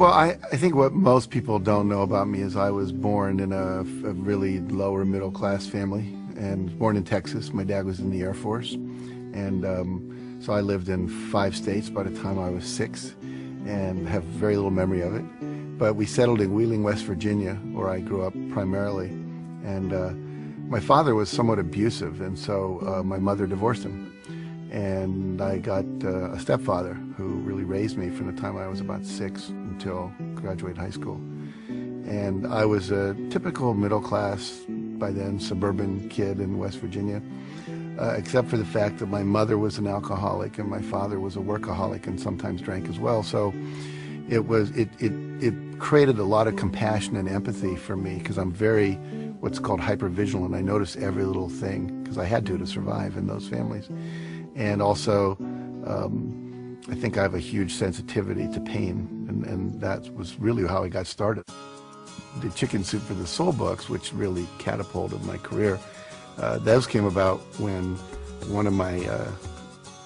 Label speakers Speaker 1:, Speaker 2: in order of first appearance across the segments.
Speaker 1: Well, I think what most people don't know about me is I was born in a really lower middle class family, and born in Texas. My dad was in the Air Force, and so I lived in 5 states by the time I was 6, and have very little memory of it. But we settled in Wheeling, West Virginia, where I grew up primarily, and my father was somewhat abusive, and so my mother divorced him. And I got a stepfather who really raised me from the time I was about 6 until graduate high school. And I was a typical middle class, by then, suburban kid in West Virginia, except for the fact that my mother was an alcoholic and my father was a workaholic and sometimes drank as well. So it created a lot of compassion and empathy for me, because I'm very what's called hypervigilant. I notice every little thing, because I had to survive in those families. And also, I think I have a huge sensitivity to pain, and that was really how I got started. The Chicken Soup for the Soul books, which really catapulted my career, those came about when one of my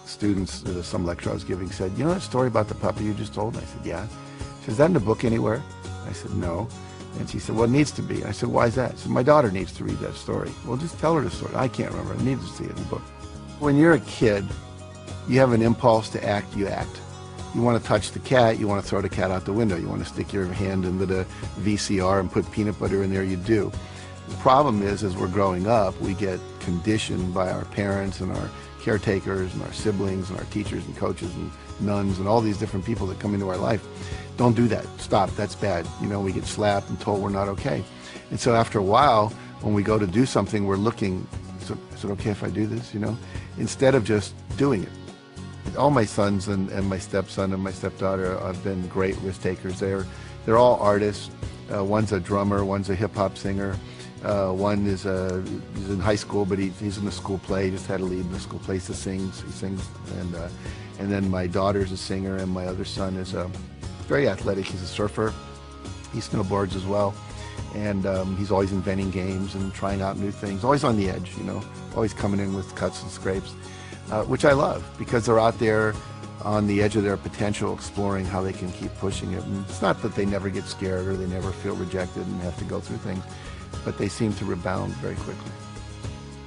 Speaker 1: students at some lecture I was giving said, "You know that story about the puppy you just told?" And I said, "Yeah." She said, "Is that in the book anywhere?" I said, "No." And she said, "Well, it needs to be." I said, "Why is that?" She said, "My daughter needs to read that story." "Well, just tell her the story." "I can't remember. I need to see it in the book." When you're a kid, you have an impulse to act, you act. You want to touch the cat, you want to throw the cat out the window. You want to stick your hand into the VCR and put peanut butter in there, you do. The problem is, as we're growing up, we get conditioned by our parents and our caretakers and our siblings and our teachers and coaches and nuns and all these different people that come into our life. Don't do that. Stop. That's bad. You know, we get slapped and told we're not okay. And so after a while, when we go to do something, we're looking, is it okay if I do this, you know? Instead of just doing it. All my sons and my stepson and my stepdaughter have been great risk takers. They're all artists. One's a drummer, one's a hip-hop singer. One is he's in high school, but he's in the school play. He just had a lead in the school play. He sings, and then my daughter's a singer, and my other son is very athletic. He's a surfer. He snowboards as well, and he's always inventing games and trying out new things. Always on the edge, you know. Always coming in with cuts and scrapes, which I love, because they're out there on the edge of their potential, exploring how they can keep pushing it. And it's not that they never get scared or they never feel rejected and have to go through things, but they seem to rebound very quickly.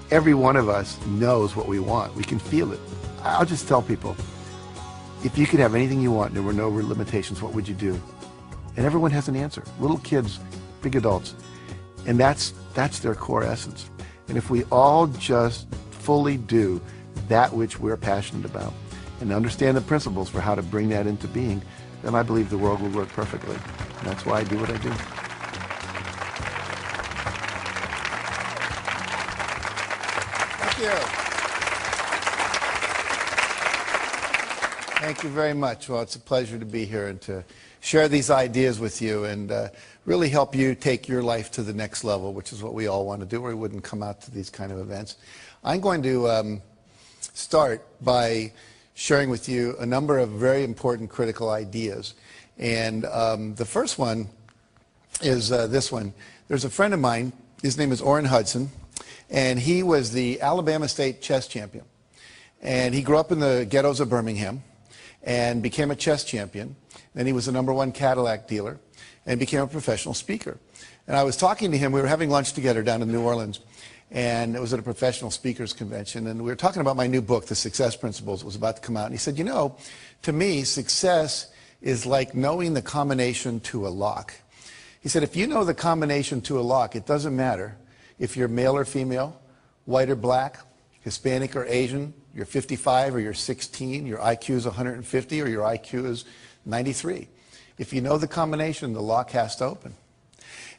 Speaker 1: Every one of us knows what we want. We can feel it. I'll just tell people, if you could have anything you want and there were no limitations, what would you do? And everyone has an answer. Little kids, big adults. And that's their core essence. And if we all just fully do that which we're passionate about and understand the principles for how to bring that into being, then I believe the world will work perfectly. And that's why I do what I do. Thank you. Thank you very much. Well, it's a pleasure to be here and to share these ideas with you and really help you take your life to the next level, which is what we all want to do, or we wouldn't come out to these kind of events. I'm going to start by sharing with you a number of very important critical ideas. And the first one is this one. There's a friend of mine, his name is Orrin Hudson, and he was the Alabama State chess champion. And he grew up in the ghettos of Birmingham and became a chess champion. Then he was the #1 Cadillac dealer and became a professional speaker. And I was talking to him, we were having lunch together down in New Orleans, and it was at a professional speakers convention, and we were talking about my new book, The Success Principles. It was about to come out, and he said, "You know, to me, success is like knowing the combination to a lock." He said, if you know the combination to a lock, it doesn't matter if you're male or female, white or black, Hispanic or Asian, you're 55 or you're 16, your IQ is 150 or your IQ is 93. If you know the combination, the lock has to open.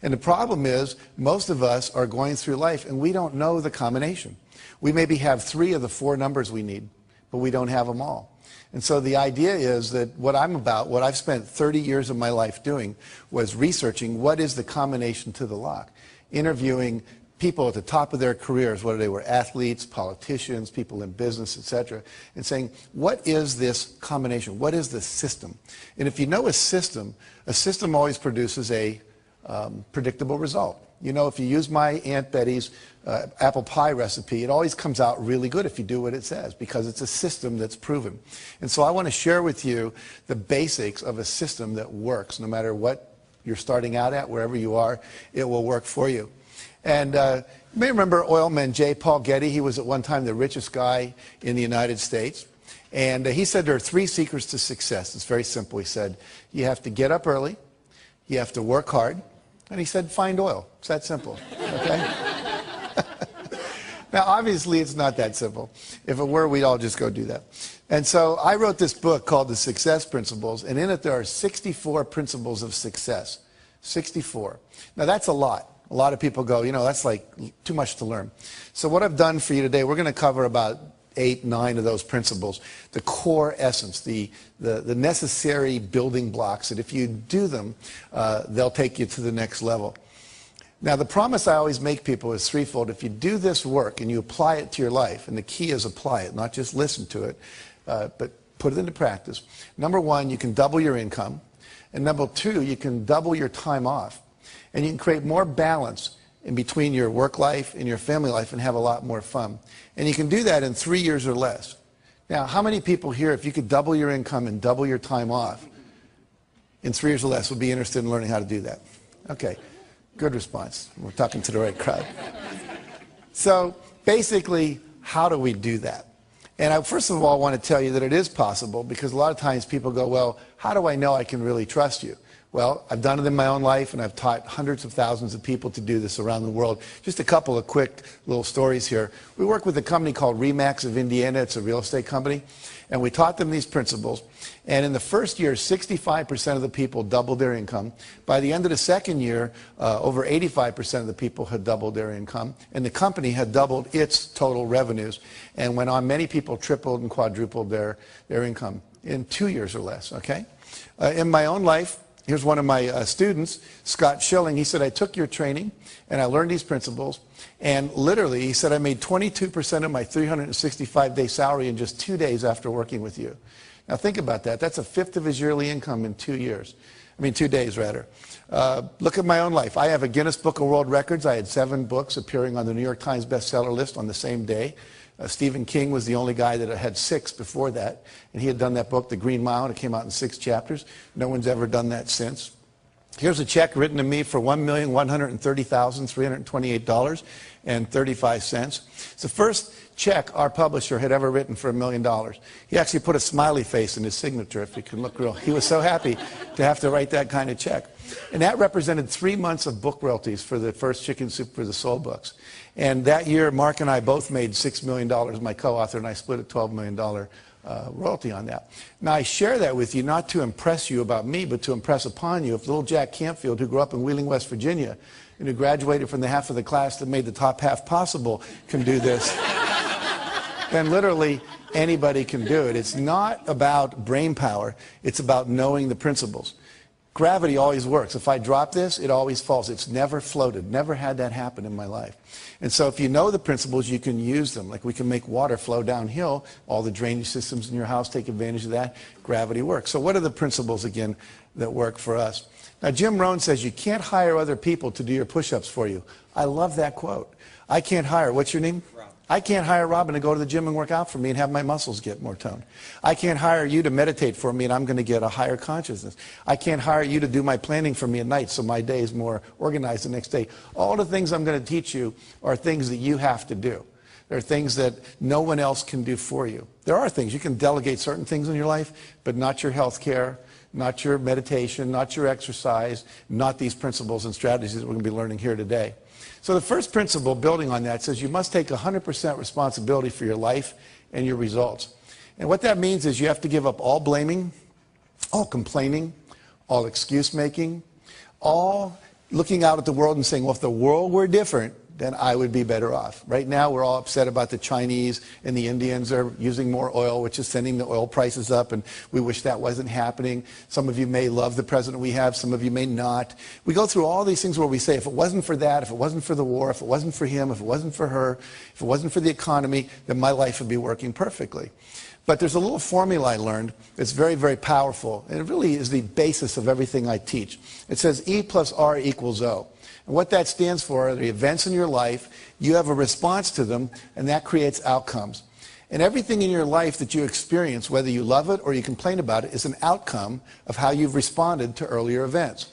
Speaker 1: And the problem is, most of us are going through life and we don't know the combination. We maybe have 3 of the 4 numbers we need, but we don't have them all. And so the idea is that what I'm about, what I've spent 30 years of my life doing, was researching what is the combination to the lock. Interviewing people at the top of their careers, whether they were athletes, politicians, people in business, etc., and saying, what is this combination? What is the system? And if you know a system always produces a predictable result. You know, if you use my Aunt Betty's apple pie recipe, it always comes out really good if you do what it says, because it's a system that's proven. And so I want to share with you the basics of a system that works. No matter what you're starting out at, wherever you are, it will work for you. And you may remember oilman J. Paul Getty. He was at one time the richest guy in the United States. And he said there are 3 secrets to success. It's very simple. He said, you have to get up early, you have to work hard, and he said, find oil. It's that simple, okay? Now, obviously, it's not that simple. If it were, we'd all just go do that. And so I wrote this book called The Success Principles, and in it there are 64 principles of success. 64. Now, that's a lot. A lot of people go, you know, that's like too much to learn. So what I've done for you today, we're going to cover about 8, 9 of those principles, the core essence, the necessary building blocks that if you do them, they'll take you to the next level. Now, the promise I always make people is threefold. If you do this work and you apply it to your life, and the key is apply it, not just listen to it, but put it into practice. Number 1, you can double your income. And number 2, you can double your time off. And you can create more balance in between your work life and your family life and have a lot more fun. And you can do that in 3 years or less. Now, how many people here, if you could double your income and double your time off in 3 years or less, would be interested in learning how to do that? Okay, good response. We're talking to the right crowd. So basically, how do we do that? And I first of all want to tell you that it is possible, because a lot of times people go, well, how do I know I can really trust you? Well, I've done it in my own life, and I've taught hundreds of thousands of people to do this around the world. Just a couple of quick little stories here. We work with a company called Remax of Indiana. It's a real estate company. And we taught them these principles. And in the first year, 65% of the people doubled their income. By the end of the second year, over 85% of the people had doubled their income. And the company had doubled its total revenues. And went on, many people tripled and quadrupled their income in 2 years or less, okay? In my own life, here's one of my students, Scott Schilling. He said, I took your training and I learned these principles. And literally, he said, I made 22% of my 365-day salary in just 2 days after working with you. Now think about that. That's a fifth of his yearly income in 2 years. I mean, 2 days rather. Look at my own life. I have a Guinness Book of World Records. I had 7 books appearing on the New York Times bestseller list on the same day. Stephen King was the only guy that had 6 before that, and he had done that book, The Green Mile, and it came out in 6 chapters. No one's ever done that since. Here's a check written to me for $1,130,328.35. It's the first check our publisher had ever written for $1 million. He actually put a smiley face in his signature, if you can look real. He was so happy to have to write that kind of check. And that represented 3 months of book royalties for the first Chicken Soup for the Soul books. And that year, Mark and I both made $6 million, my co-author, and I split a $12 million royalty on that. Now, I share that with you not to impress you about me, but to impress upon you if little Jack Canfield, who grew up in Wheeling, West Virginia, and who graduated from the half of the class that made the top half possible, can do this, then literally anybody can do it. It's not about brain power. It's about knowing the principles. Gravity always works. If I drop this, it always falls. It's never floated. Never had that happen in my life. And so if you know the principles, you can use them. Like we can make water flow downhill. All the drainage systems in your house take advantage of that. Gravity works. So what are the principles, again, that work for us? Now, Jim Rohn says you can't hire other people to do your push-ups for you. I love that quote. I can't hire, what's your name? I can't hire Robin to go to the gym and work out for me and have my muscles get more toned. I can't hire you to meditate for me and I'm going to get a higher consciousness. I can't hire you to do my planning for me at night so my day is more organized the next day. All the things I'm going to teach you are things that you have to do. They're things that no one else can do for you. There are things. You can delegate certain things in your life, but not your health care, not your meditation, not your exercise, not these principles and strategies that we're going to be learning here today. So the first principle, building on that, says you must take 100% responsibility for your life and your results. And what that means is you have to give up all blaming, all complaining, all excuse making, all looking out at the world and saying, well, if the world were different, then I would be better off. Right now, we're all upset about the Chinese and the Indians are using more oil, which is sending the oil prices up, and we wish that wasn't happening. Some of you may love the president we have, some of you may not. We go through all these things where we say, if it wasn't for that, if it wasn't for the war, if it wasn't for him, if it wasn't for her, if it wasn't for the economy, then my life would be working perfectly. But there's a little formula I learned that's very, very powerful, and it really is the basis of everything I teach. It says E plus R equals O. And what that stands for are the events in your life, you have a response to them, and that creates outcomes. And everything in your life that you experience, whether you love it or you complain about it, is an outcome of how you've responded to earlier events.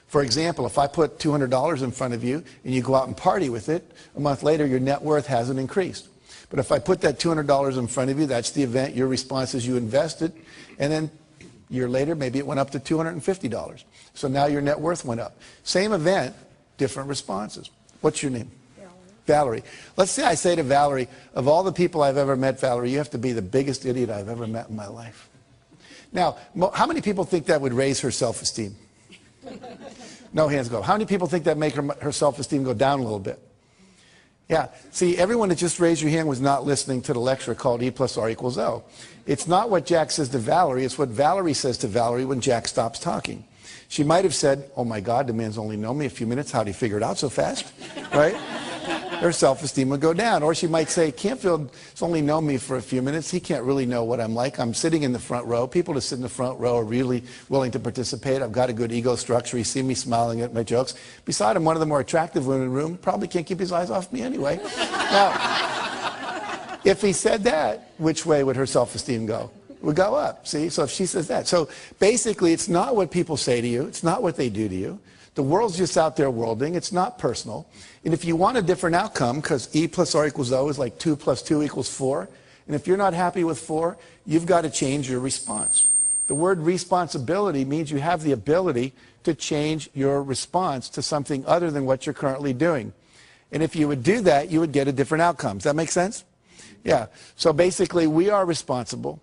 Speaker 1: For example, if I put $200 in front of you and you go out and party with it, a month later your net worth hasn't increased. But if I put that $200 in front of you, that's the event, your response is you invested, and then a year later maybe it went up to $250. So now your net worth went up. Same event, different responses. What's your name? Valerie. Let's say I say to Valerie, of all the people I've ever met, Valerie, you have to be the biggest idiot I've ever met in my life. Now, how many people think that would raise her self-esteem? No hands go up. How many people think that make her self-esteem go down a little bit? Yeah. See, everyone that just raised your hand was not listening to the lecture called E plus R equals O. It's not what Jack says to Valerie, it's what Valerie says to Valerie when Jack stops talking. She might have said, oh my God, the man's only known me a few minutes, how'd he figure it out so fast? Right? Her self-esteem would go down. Or she might say, Canfield has only known me for a few minutes. He can't really know what I'm like. I'm sitting in the front row. People that sit in the front row are really willing to participate. I've got a good ego structure. He sees me smiling at my jokes. Besides, I'm one of the more attractive women in the room. Probably can't keep his eyes off me anyway. Now, if he said that, which way would her self-esteem go? It would go up. See? So if she says that. So basically, it's not what people say to you. It's not what they do to you. The world's just out there worlding. It's not personal. And if you want a different outcome, because E plus R equals O is like 2 plus 2 equals 4, and if you're not happy with 4, you've got to change your response. The word responsibility means you have the ability to change your response to something other than what you're currently doing. And if you would do that, you would get a different outcome. Does that make sense? Yeah. So basically, we are responsible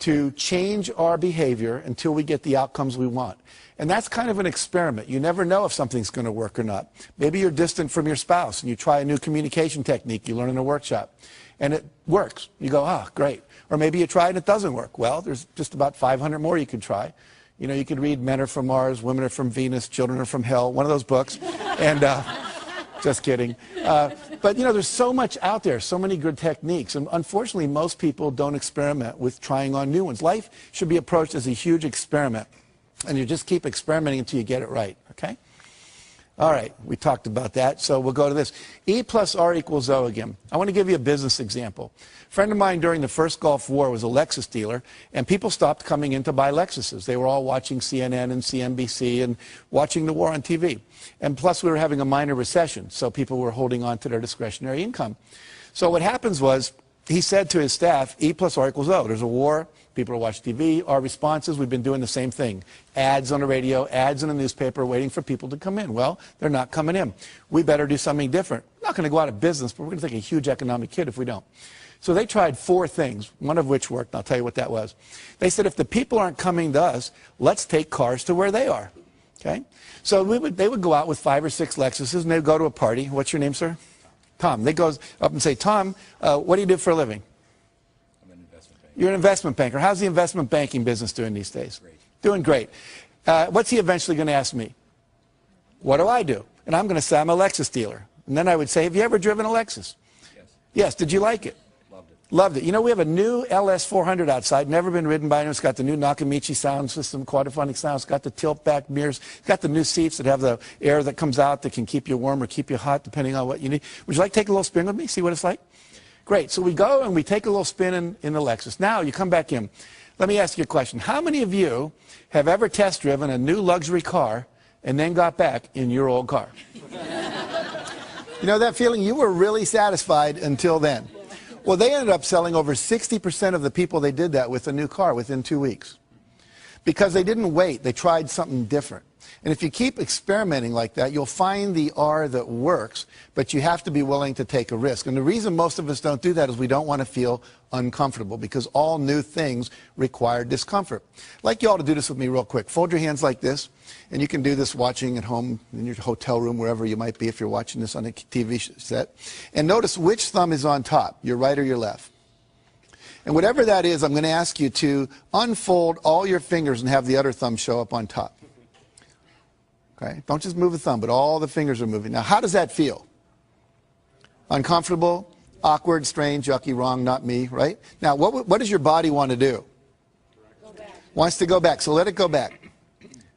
Speaker 1: to change our behavior until we get the outcomes we want. And that's kind of an experiment. You never know if something's going to work or not. Maybe you're distant from your spouse and you try a new communication technique you learn in a workshop and it works. You go, ah, great. Or maybe you try and it doesn't work. Well, there's just about 500 more you could try. You know, you could read Men Are From Mars, Women Are From Venus, Children Are From Hell, one of those books. And just kidding. But, you know, there's so much out there, so many good techniques. And unfortunately, most people don't experiment with trying on new ones. Life should be approached as a huge experiment. And you just keep experimenting until you get it right, okay? All right, we talked about that, so we'll go to this. E plus R equals O again. I want to give you a business example. A friend of mine during the first Gulf War was a Lexus dealer, and people stopped coming in to buy Lexuses. They were all watching CNN and CNBC and watching the war on TV. And plus, we were having a minor recession, so people were holding on to their discretionary income. So what happens was, he said to his staff, E plus R equals O. There's a war. People are watching TV. Our responses, we've been doing the same thing. Ads on the radio, ads in the newspaper, waiting for people to come in. Well, they're not coming in. We better do something different. We're not going to go out of business, but we're going to take a huge economic hit if we don't. So they tried 4 things, one of which worked, and I'll tell you what that was. They said, if the people aren't coming to us, let's take cars to where they are. Okay? So they would go out with 5 or 6 Lexuses, and they'd go to a party. What's your name, sir? Tom. They go up and say, Tom, what do you do for a living?
Speaker 2: I'm an investment banker.
Speaker 1: You're an investment banker. How's the investment banking business doing these days?
Speaker 2: Great.
Speaker 1: Doing great. What's he eventually going to ask me? What do I do? And I'm going to say I'm a Lexus dealer. And then I would say, have you ever driven a Lexus?
Speaker 2: Yes.
Speaker 1: Yes. Did you like it?
Speaker 2: Loved it.
Speaker 1: Loved it. You know, we have a new LS400 outside, never been ridden by anyone. It's got the new Nakamichi sound system, quadraphonic sound. It's got the tilt-back mirrors. It's got the new seats that have the air that comes out that can keep you warm or keep you hot, depending on what you need. Would you like to take a little spin with me, see what it's like? Great. So we go and we take a little spin in the Lexus. Now, you come back in. Let me ask you a question. How many of you have ever test-driven a new luxury car and then got back in your old car? You know that feeling? You were really satisfied until then. Well, they ended up selling over 60% of the people they did that with a new car within 2 weeks. Because they didn't wait. They tried something different. And if you keep experimenting like that, you'll find the R that works, but you have to be willing to take a risk. And the reason most of us don't do that is we don't want to feel uncomfortable, because all new things require discomfort. I'd like you all to do this with me real quick. Fold your hands like this, and you can do this watching at home, in your hotel room, wherever you might be if you're watching this on a TV set. And notice which thumb is on top, your right or your left. And whatever that is, I'm going to ask you to unfold all your fingers and have the other thumb show up on top. Okay? Don't just move a thumb, but all the fingers are moving. Now, how does that feel? Uncomfortable? Awkward, strange, yucky, wrong, not me, right? Now, what does your body want to do?
Speaker 3: Go back.
Speaker 1: Wants to go back, so let it go back.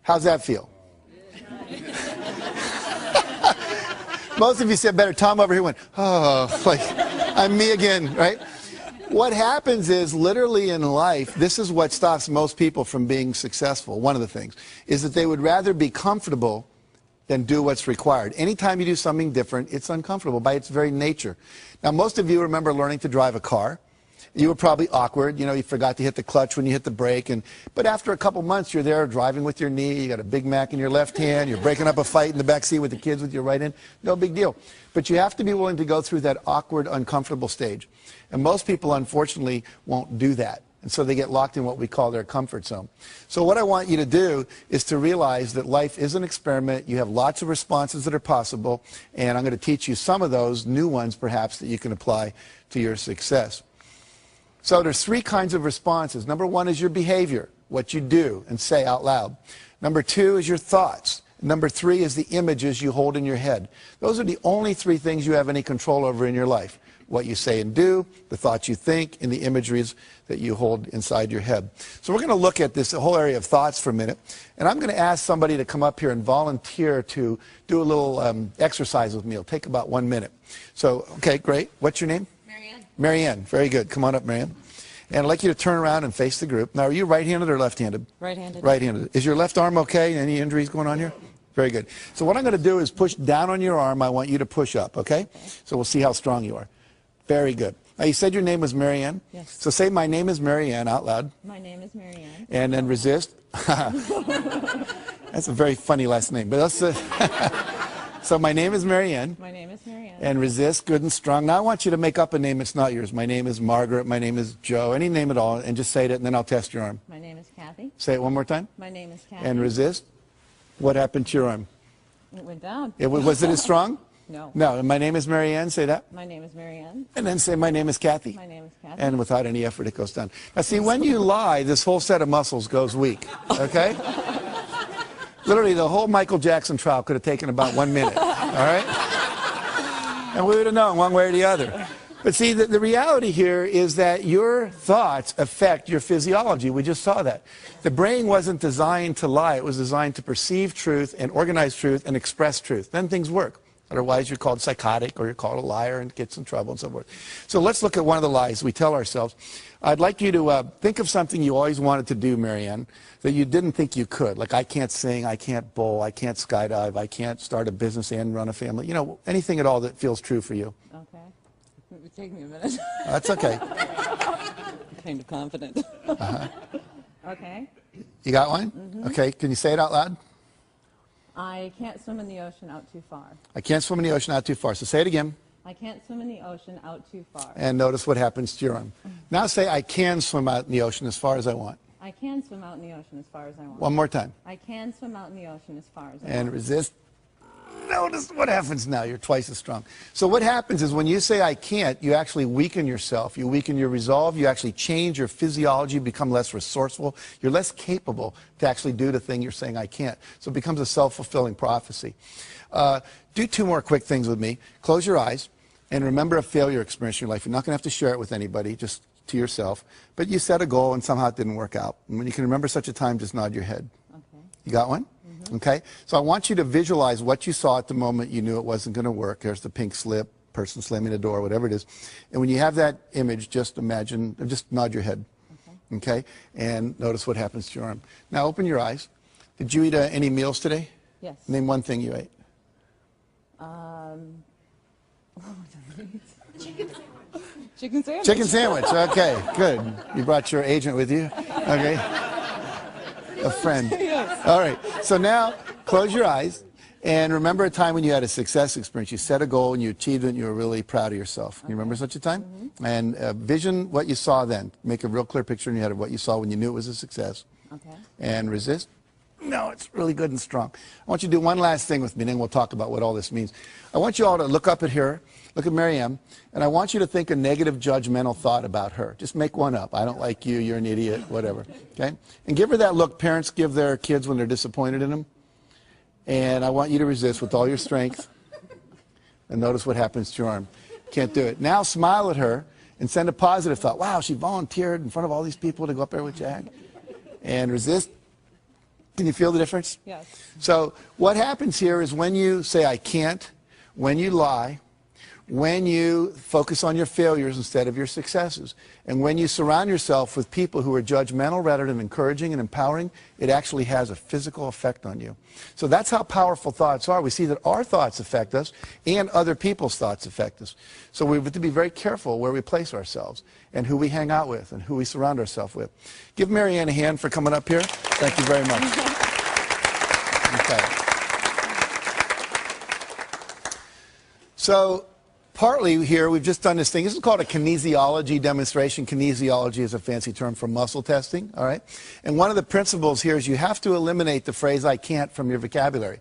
Speaker 1: How's that feel? Most of you said better. Tom over here went, oh, like, I'm me again, right? What happens is, literally in life, this is what stops most people from being successful. One of the things is that they would rather be comfortable than do what's required. Anytime you do something different, it's uncomfortable by its very nature. Now, most of you remember learning to drive a car. You were probably awkward. You know, you forgot to hit the clutch when you hit the brake. But after a couple months, you're there driving with your knee. You got a Big Mac in your left hand. You're breaking up a fight in the back seat with the kids with your right hand. No big deal. But you have to be willing to go through that awkward, uncomfortable stage. And most people, unfortunately, won't do that. And so they get locked in what we call their comfort zone. So what I want you to do is to realize that life is an experiment. You have lots of responses that are possible. And I'm going to teach you some of those new ones, perhaps, that you can apply to your success. So there's three kinds of responses. Number one is your behavior, what you do and say out loud. Number two is your thoughts. Number three is the images you hold in your head. Those are the only three things you have any control over in your life. What you say and do, the thoughts you think, and the imageries that you hold inside your head. So we're going to look at this whole area of thoughts for a minute. And I'm going to ask somebody to come up here and volunteer to do a little exercise with me. It'll take about 1 minute. So, okay, great. What's your name? Marianne, very good. Come on up, Marianne. And I'd like you to turn around and face the group. Now, are you right-handed or left-handed?
Speaker 3: Right-handed.
Speaker 1: Right-handed. Is your left arm okay? Any injuries going on here? Very good. So what I'm going to do is push down on your arm. I want you to push up, okay? So we'll see how strong you are. Very good. Now, you said your name was Marianne?
Speaker 3: Yes.
Speaker 1: So say, my name is Marianne, out loud.
Speaker 3: My name is Marianne.
Speaker 1: And then resist. That's a very funny last name. But let's, so my name is Marianne.
Speaker 3: My name is Marianne.
Speaker 1: And resist, good and strong. Now I want you to make up a name that's not yours. My name is Margaret. My name is Joe. Any name at all. And just say it, and then I'll test your arm.
Speaker 3: My name is Kathy.
Speaker 1: Say it one more time.
Speaker 3: My name is Kathy.
Speaker 1: And resist. What happened to your arm?
Speaker 3: It went down.
Speaker 1: Was it as strong?
Speaker 3: No.
Speaker 1: No. And my name is Marianne. Say that.
Speaker 3: My name is Marianne.
Speaker 1: And then say, my name is Kathy.
Speaker 3: My name is Kathy.
Speaker 1: And without any effort, it goes down. Now, see, when you lie, this whole set of muscles goes weak. Okay? Literally, the whole Michael Jackson trial could have taken about 1 minute. All right? And we would have known one way or the other. But see, the reality here is that your thoughts affect your physiology. We just saw that. The brain wasn't designed to lie. It was designed to perceive truth and organize truth and express truth. Then things work. Otherwise, you're called psychotic or you're called a liar and gets in trouble and so forth. So let's look at one of the lies we tell ourselves. I'd like you to think of something you always wanted to do, Marianne, that you didn't think you could. Like, I can't sing, I can't bowl, I can't skydive, I can't start a business and run a family. You know, anything at all that feels true for you.
Speaker 3: Okay. It would take me a minute.
Speaker 1: That's okay.
Speaker 3: I'm kind of confident. Okay.
Speaker 1: You got one? Mm-hmm. Okay. Can you say it out loud?
Speaker 3: I can't swim in the ocean out too far.
Speaker 1: I can't swim in the ocean out too far. So say it again.
Speaker 3: I can't swim in the ocean out too far.
Speaker 1: And notice what happens to your arm. Now say, I can swim out in the ocean as far as I want.
Speaker 3: I can swim out in the ocean as far as I want.
Speaker 1: One more time.
Speaker 3: I can swim out in the ocean as far as I want.
Speaker 1: And resist. Notice what happens now. You're twice as strong. So what happens is when you say I can't, you actually weaken yourself. You weaken your resolve. You actually change your physiology, become less resourceful. You're less capable to actually do the thing you're saying I can't. So it becomes a self-fulfilling prophecy. Do two more quick things with me. Close your eyes and remember a failure experience in your life. You're not going to have to share it with anybody, just to yourself. But you set a goal and somehow it didn't work out. And when you can remember such a time, just nod your head.
Speaker 3: Okay.
Speaker 1: You got one? Okay, so I want you to visualize what you saw at the moment you knew it wasn't going to work. There's the pink slip, person slamming the door, whatever it is. And when you have that image, just imagine, just nod your head. Okay, and notice what happens to your arm. Now open your eyes. Did you eat any meals today?
Speaker 3: Yes.
Speaker 1: Name one thing you ate.
Speaker 3: Chicken sandwich.
Speaker 1: Chicken sandwich. Okay, good. You brought your agent with you. Okay. A friend.
Speaker 3: Yes.
Speaker 1: All right. So now close your eyes and remember a time when you had a success experience. You set a goal and you achieved it and you were really proud of yourself. You remember such a time? Mm-hmm. And vision what you saw then. Make a real clear picture in your head of what you saw when you knew it was a success.
Speaker 3: Okay.
Speaker 1: And resist. No, it's really good and strong. I want you to do one last thing with me, and then we'll talk about what all this means. I want you all to look up at her, look at Marianne, and I want you to think a negative judgmental thought about her. Just make one up. I don't like you, you're an idiot, whatever. Okay? And give her that look parents give their kids when they're disappointed in them. And I want you to resist with all your strength. And notice what happens to your arm. Can't do it. Now smile at her and send a positive thought. Wow, she volunteered in front of all these people to go up there with Jack. And resist. Can you feel the difference?
Speaker 3: Yes.
Speaker 1: So what happens here is when you say I can't, when you lie, when you focus on your failures instead of your successes, and when you surround yourself with people who are judgmental rather than encouraging and empowering, it actually has a physical effect on you. So that's how powerful thoughts are. We see that our thoughts affect us and other people's thoughts affect us. So we have to be very careful where we place ourselves and who we hang out with and who we surround ourselves with. Give Marianne a hand for coming up here. Thank you very much. Okay. So partly here, we've just done this thing. This is called a kinesiology demonstration. Kinesiology is a fancy term for muscle testing, all right? And one of the principles here is you have to eliminate the phrase I can't from your vocabulary.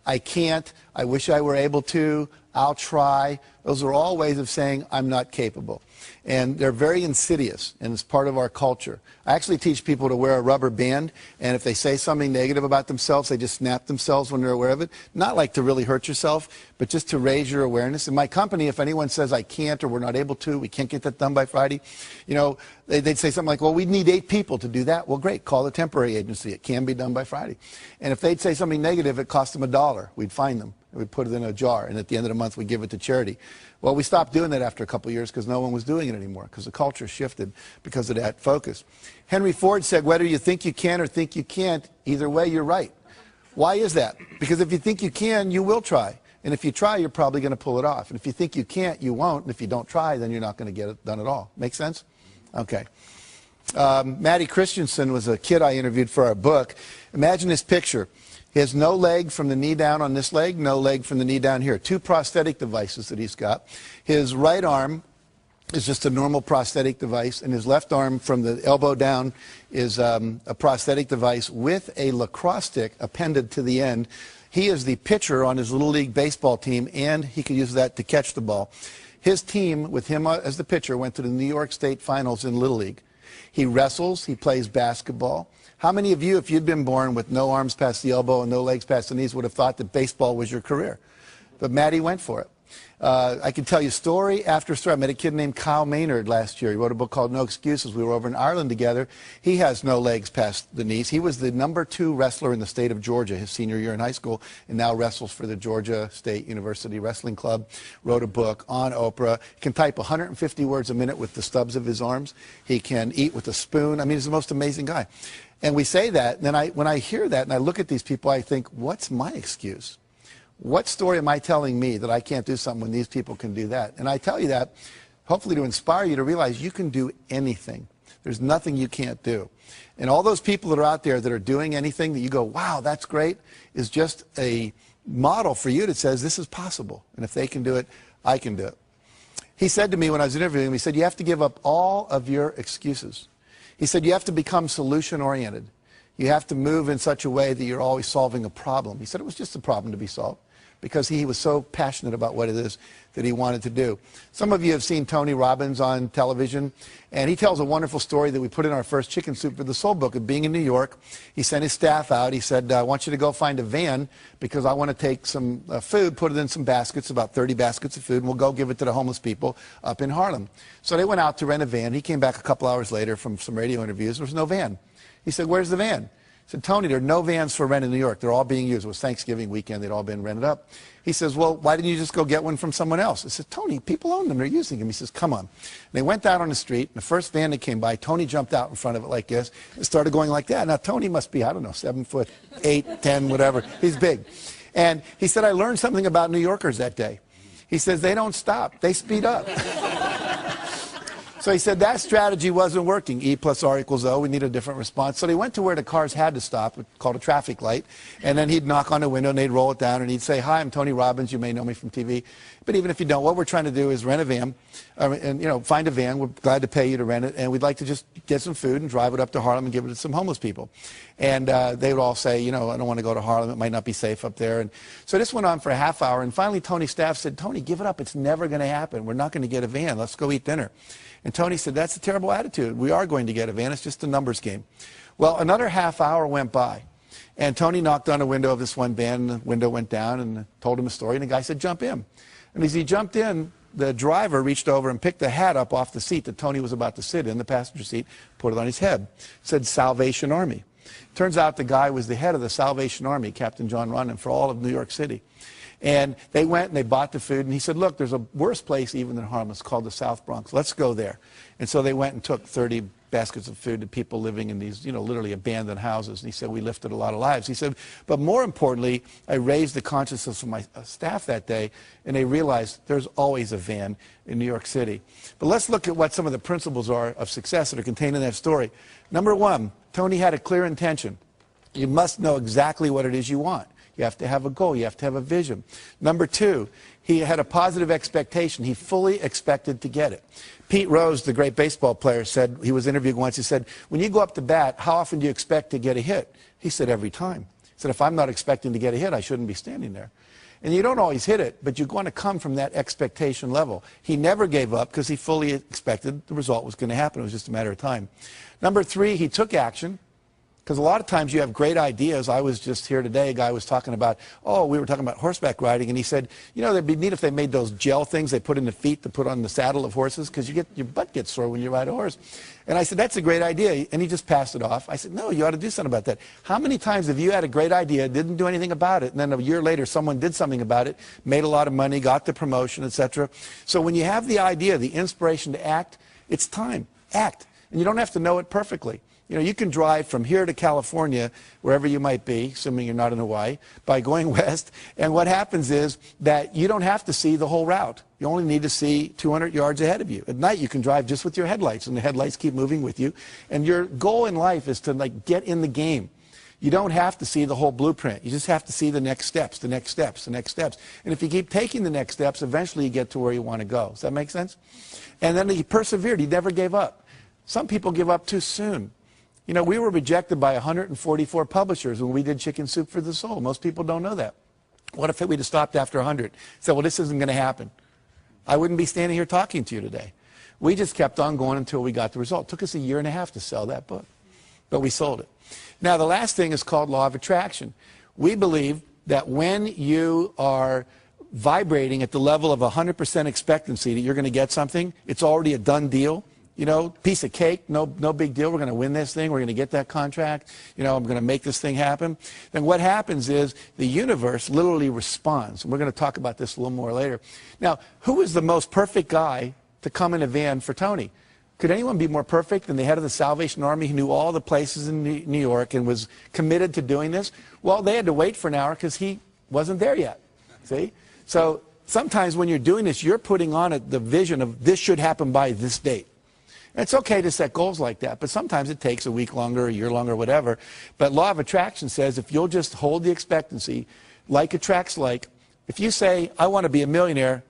Speaker 1: I can't, I wish I were able to, I'll try. Those are all ways of saying I'm not capable. And they're very insidious, and it's part of our culture. I actually teach people to wear a rubber band, and if they say something negative about themselves, they just snap themselves when they're aware of it. Not like to really hurt yourself, but just to raise your awareness. In my company, if anyone says I can't or we're not able to, we can't get that done by Friday, you know, they'd say something like, well, we'd need 8 people to do that. Well, great, call the temporary agency. It can be done by Friday. And if they'd say something negative, it cost them $1. We'd fine them. We'd put it in a jar, and at the end of the month, we'd give it to charity. Well, we stopped doing that after a couple of years because no one was doing it anymore because the culture shifted because of that focus. Henry Ford said, whether you think you can or think you can't, either way, you're right. Why is that? Because if you think you can, you will try. And if you try, you're probably going to pull it off. And if you think you can't, you won't. And if you don't try, then you're not going to get it done at all. Make sense? Okay. Maddie Christensen was a kid I interviewed for our book. Imagine this picture. He has no leg from the knee down on this leg, no leg from the knee down here. 2 prosthetic devices that he's got. His right arm is just a normal prosthetic device, and his left arm from the elbow down is a prosthetic device with a lacrosse stick appended to the end. He is the pitcher on his Little League baseball team, and he can use that to catch the ball. His team, with him as the pitcher, went to the New York State Finals in Little League. He wrestles, he plays basketball. How many of you, if you'd been born with no arms past the elbow and no legs past the knees, would have thought that baseball was your career? But Maddie went for it. I can tell you story after story. I met a kid named Kyle Maynard last year. He wrote a book called No Excuses. We were over in Ireland together. He has no legs past the knees. He was the #2 wrestler in the state of Georgia his senior year in high school and now wrestles for the Georgia State University Wrestling Club. Wrote a book on Oprah. He can type 150 words a minute with the stubs of his arms. He can eat with a spoon. I mean, he's the most amazing guy. And we say that, and then when I hear that and I look at these people, I think, what's my excuse? What story am I telling me that I can't do something when these people can do that? And I tell you that hopefully to inspire you to realize you can do anything. There's nothing you can't do. And all those people that are out there that are doing anything that you go, wow, that's great, is just a model for you that says this is possible. And if they can do it, I can do it. He said to me when I was interviewing him, he said, you have to give up all of your excuses. He said, you have to become solution-oriented. You have to move in such a way that you're always solving a problem. He said it was just a problem to be solved because he was so passionate about what it is that he wanted to do. Some of you have seen Tony Robbins on television, and he tells a wonderful story that we put in our first Chicken Soup for the Soul book of being in New York. He sent his staff out. He said, I want you to go find a van because I want to take some food, put it in some baskets, about 30 baskets of food, and we'll go give it to the homeless people up in Harlem. So they went out to rent a van. He came back a couple hours later from some radio interviews. There was no van. He said, where's the van? I said, Tony, there are no vans for rent in New York. They're all being used. It was Thanksgiving weekend. They'd all been rented up. He says, well, why didn't you just go get one from someone else? I said, Tony, people own them. They're using them. He says, come on. And they went out on the street. And the first van that came by, Tony jumped out in front of it like this and started going like that. Now, Tony must be, I don't know, 7 foot, 8, 10, whatever. He's big. And he said, I learned something about New Yorkers that day. He says, they don't stop. They speed up. So he said that strategy wasn't working. E plus R equals O. We need a different response. So they went to where the cars had to stop, called a traffic light. And then he'd knock on the window and they'd roll it down and he'd say, hi, I'm Tony Robbins. You may know me from TV. But even if you don't, what we're trying to do is rent a van and, you know, find a van. We're glad to pay you to rent it. And we'd like to just get some food and drive it up to Harlem and give it to some homeless people. And they would all say, you know, I don't want to go to Harlem. It might not be safe up there. And so this went on for a half hour. And finally, Tony's staff said, Tony, give it up. It's never going to happen. We're not going to get a van. Let's go eat dinner. And Tony said, that's a terrible attitude. We are going to get a van. It's just a numbers game. Well, another half hour went by. And Tony knocked on the window of this one van, and the window went down, and told him a story. And the guy said, jump in. And as he jumped in, the driver reached over and picked the hat up off the seat that Tony was about to sit in, the passenger seat, put it on his head. It said Salvation Army. Turns out the guy was the head of the Salvation Army, Captain John Runyon, for all of New York City. And they went and they bought the food, and he said, look, there's a worse place even than Harlem. It's called the South Bronx. Let's go there. And so they went and took 30 baskets of food to people living in these, literally abandoned houses. And he said, we lifted a lot of lives. He said, but more importantly, I raised the consciousness of my staff that day, and they realized there's always a van in New York City. But let's look at what some of the principles are of success that are contained in that story. Number one, Tony had a clear intention. You must know exactly what it is you want. You have to have a goal. You have to have a vision. Number two, he had a positive expectation. He fully expected to get it. Pete Rose, the great baseball player, said, he was interviewed once, he said, when you go up to bat, how often do you expect to get a hit? He said, every time. He said, if I'm not expecting to get a hit, I shouldn't be standing there. And you don't always hit it, but you're going to come from that expectation level. He never gave up because he fully expected the result was going to happen. It was just a matter of time. Number three, he took action. Because a lot of times you have great ideas. I was just here today, a guy was talking about, we were talking about horseback riding, and he said, it'd be neat if they made those gel things they put in the feet to put on the saddle of horses, because your butt gets sore when you ride a horse. And I said, that's a great idea, and he just passed it off. I said, no, you ought to do something about that. How many times have you had a great idea, didn't do anything about it, and then a year later someone did something about it, made a lot of money, got the promotion, etc. So when you have the idea, the inspiration to act, it's time. Act. And you don't have to know it perfectly. You can drive from here to California, wherever you might be, assuming you're not in Hawaii, by going west. And what happens is that you don't have to see the whole route. You only need to see 200 yards ahead of you. At night, you can drive just with your headlights, and the headlights keep moving with you. And your goal in life is to get in the game. You don't have to see the whole blueprint. You just have to see the next steps, the next steps, the next steps. And if you keep taking the next steps, eventually you get to where you want to go. Does that make sense? And then he persevered. He never gave up. Some people give up too soon. We were rejected by 144 publishers when we did Chicken Soup for the Soul. Most people don't know that. What if we'd have stopped after 100? Said, well, this isn't going to happen. I wouldn't be standing here talking to you today. We just kept on going until we got the result. It took us a year and a half to sell that book, but we sold it. Now, the last thing is called law of attraction. We believe that when you are vibrating at the level of 100% expectancy that you're going to get something, it's already a done deal. Piece of cake, no big deal. We're going to win this thing. We're going to get that contract. I'm going to make this thing happen. Then what happens is the universe literally responds. And we're going to talk about this a little more later. Now, who is the most perfect guy to come in a van for Tony? Could anyone be more perfect than the head of the Salvation Army who knew all the places in New York and was committed to doing this? Well, they had to wait for an hour because he wasn't there yet. See? So sometimes when you're doing this, you're putting on the vision of this should happen by this date. It's okay to set goals like that, but sometimes it takes a week longer, a year longer, whatever. But law of attraction says if you'll just hold the expectancy, like attracts like, if you say, I want to be a millionaire,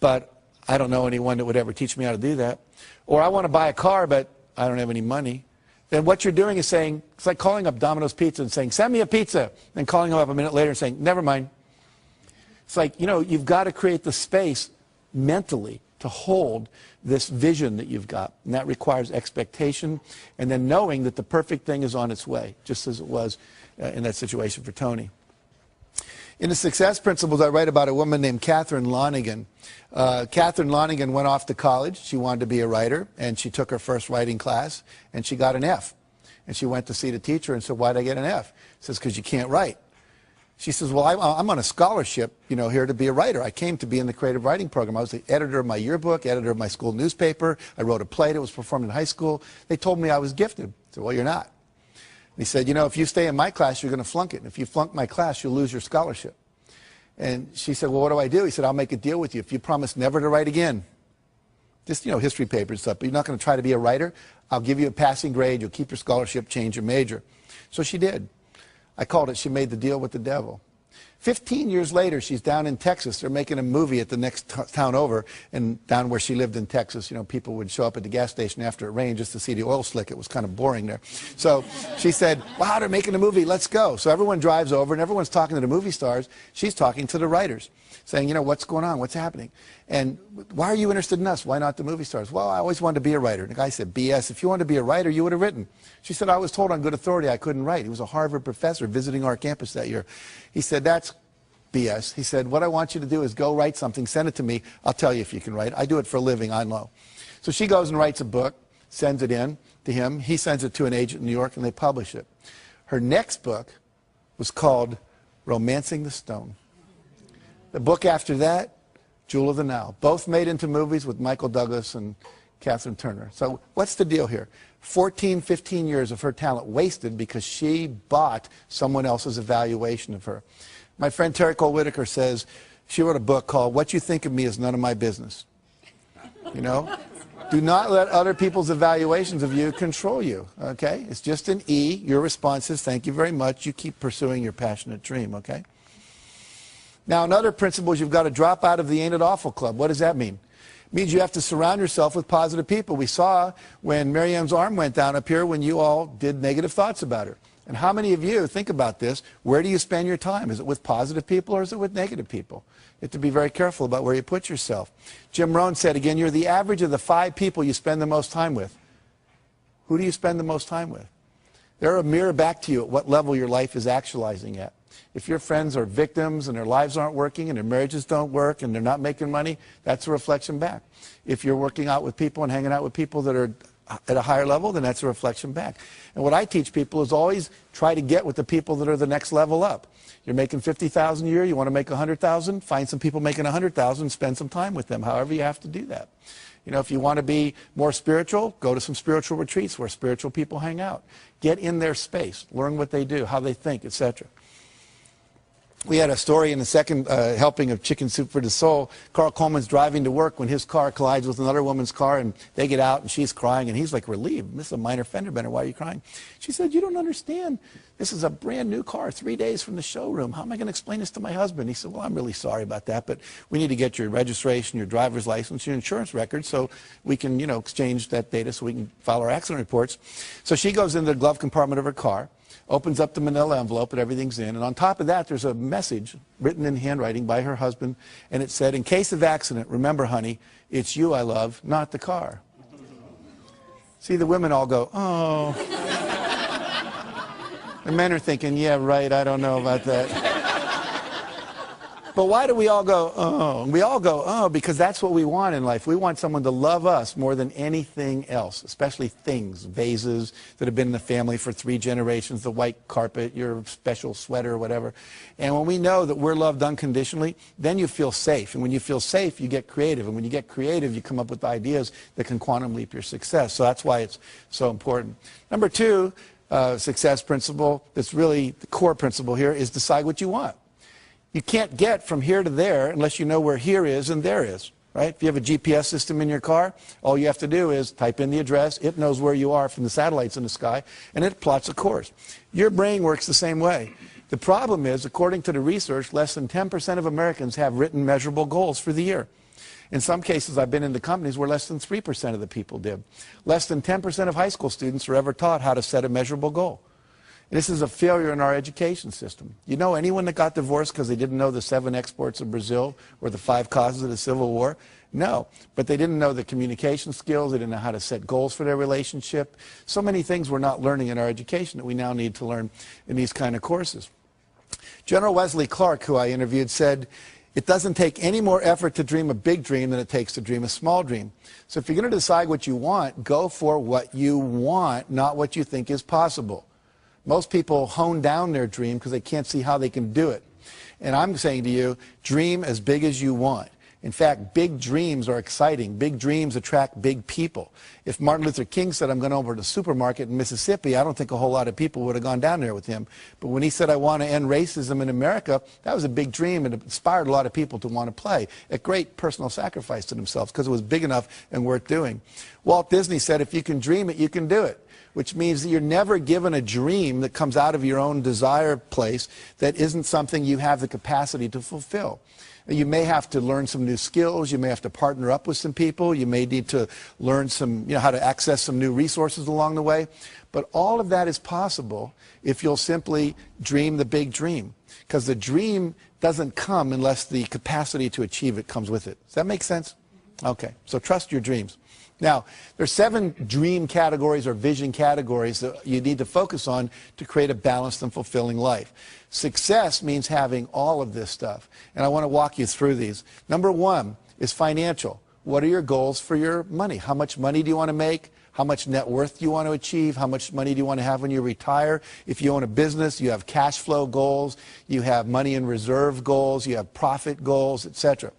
Speaker 1: but I don't know anyone that would ever teach me how to do that, or I want to buy a car, but I don't have any money, then what you're doing is saying, it's like calling up Domino's Pizza and saying, send me a pizza, and calling them up a minute later and saying, never mind. It's like, you've got to create the space mentally to hold this vision that you've got. And that requires expectation and then knowing that the perfect thing is on its way, just as it was in that situation for Tony. In the Success Principles, I write about a woman named Catherine Lonigan. Catherine Lonigan went off to college. She wanted to be a writer, and she took her first writing class, and she got an F. And she went to see the teacher and said, why'd I get an F? He says, because you can't write. She says, well, I'm on a scholarship, here to be a writer. I came to be in the creative writing program. I was the editor of my yearbook, editor of my school newspaper. I wrote a play that was performed in high school. They told me I was gifted. I said, well, you're not. And he said, if you stay in my class, you're going to flunk it. And if you flunk my class, you'll lose your scholarship. And she said, well, what do I do? He said, I'll make a deal with you. If you promise never to write again, just, history papers and stuff, but you're not going to try to be a writer, I'll give you a passing grade. You'll keep your scholarship, change your major. So she did. I called it, she made the deal with the devil. 15 years later, she's down in Texas. They're making a movie at the next town over, and down where she lived in Texas, people would show up at the gas station after it rained just to see the oil slick. It was kind of boring there. So she said, wow, they're making a movie, let's go. So everyone drives over, and everyone's talking to the movie stars. She's talking to the writers, saying, what's going on, what's happening? And why are you interested in us? Why not the movie stars? Well, I always wanted to be a writer. And the guy said, BS, if you wanted to be a writer, you would have written. She said, I was told on good authority I couldn't write. He was a Harvard professor visiting our campus that year. He said, that's BS. He said, what I want you to do is go write something, send it to me. I'll tell you if you can write. I do it for a living, I know. So she goes and writes a book, sends it in to him. He sends it to an agent in New York, and they publish it. Her next book was called Romancing the Stone. The book after that, Jewel of the Nile. Both made into movies with Michael Douglas and Catherine Turner. So what's the deal here? 14, 15 years of her talent wasted because she bought someone else's evaluation of her. My friend Terry Cole Whitaker says she wrote a book called What You Think of Me Is None of My Business. You know? Do not let other people's evaluations of you control you, okay? It's just an E. Your response is, thank you very much. You keep pursuing your passionate dream, okay? Now, another principle is you've got to drop out of the Ain't It Awful Club. What does that mean? It means you have to surround yourself with positive people. We saw when Mary Ann's arm went down up here when you all did negative thoughts about her. And how many of you, think about this, where do you spend your time? Is it with positive people or is it with negative people? You have to be very careful about where you put yourself. Jim Rohn said, again, you're the average of the 5 people you spend the most time with. Who do you spend the most time with? They're a mirror back to you at what level your life is actualizing at. If your friends are victims and their lives aren't working and their marriages don't work and they're not making money, that's a reflection back. If you're working out with people and hanging out with people that are at a higher level, then that's a reflection back. And what I teach people is always try to get with the people that are the next level up. You're making $50,000 a year, you want to make $100,000, find some people making $100,000, spend some time with them, however you have to do that. You know, if you want to be more spiritual, go to some spiritual retreats where spiritual people hang out. Get in their space, learn what they do, how they think, etc. We had a story in the second helping of Chicken Soup for the Soul. Carl Coleman's driving to work when his car collides with another woman's car, and they get out, and she's crying, and he's like relieved. This is a minor fender bender. Why are you crying? She said, you don't understand. This is a brand new car, 3 days from the showroom. How am I going to explain this to my husband? He said, well, I'm really sorry about that, but we need to get your registration, your driver's license, your insurance record, so we can, you know, exchange that data so we can file our accident reports. So she goes into the glove compartment of her car, opens up the manila envelope and everything's in, and on top of that there's a message written in handwriting by her husband, and it said, in case of accident, remember honey, it's you I love, not the car. See, the women all go, oh. The men are thinking, yeah, right, I don't know about that. But why do we all go, oh? We all go, oh, because that's what we want in life. We want someone to love us more than anything else, especially things, vases that have been in the family for 3 generations, the white carpet, your special sweater, whatever. And when we know that we're loved unconditionally, then you feel safe. And when you feel safe, you get creative. And when you get creative, you come up with ideas that can quantum leap your success. So that's why it's so important. Number 2, success principle, that's really the core principle here, is decide what you want. You can't get from here to there unless you know where here is and there is, right? If you have a GPS system in your car, all you have to do is type in the address. It knows where you are from the satellites in the sky, and it plots a course. Your brain works the same way. The problem is, according to the research, less than 10% of Americans have written measurable goals for the year. In some cases, I've been into companies where less than 3% of the people did. Less than 10% of high school students are ever taught how to set a measurable goal. This is a failure in our education system. You know anyone that got divorced because they didn't know the 7 exports of Brazil or the 5 causes of the Civil War? No, but they didn't know the communication skills. They didn't know how to set goals for their relationship. So many things we're not learning in our education that we now need to learn in these kind of courses. General Wesley Clark, who I interviewed, said, it doesn't take any more effort to dream a big dream than it takes to dream a small dream. So if you're going to decide what you want, go for what you want, not what you think is possible. Most people hone down their dream because they can't see how they can do it. And I'm saying to you, dream as big as you want. In fact, big dreams are exciting. Big dreams attract big people. If Martin Luther King said, I'm going over to the supermarket in Mississippi, I don't think a whole lot of people would have gone down there with him. But when he said, I want to end racism in America, that was a big dream and it inspired a lot of people to want to play. A great personal sacrifice to themselves because it was big enough and worth doing. Walt Disney said, if you can dream it, you can do it. Which means that you're never given a dream that comes out of your own desire place that isn't something you have the capacity to fulfill. You may have to learn some new skills. You may have to partner up with some people. You may need to learn some, how to access some new resources along the way. But all of that is possible if you'll simply dream the big dream. Because the dream doesn't come unless the capacity to achieve it comes with it. Does that make sense?
Speaker 4: Okay, so trust your dreams. Now, there's 7 dream categories or vision categories that you need to focus on to create a balanced and fulfilling life. Success means having all of this stuff, and I want to walk you through these. Number 1 is financial. What are your goals for your money? How much money do you want to make? How much net worth do you want to achieve? How much money do you want to have when you retire? If you own a business, you have cash flow goals, you have money in reserve goals, you have profit goals, etc.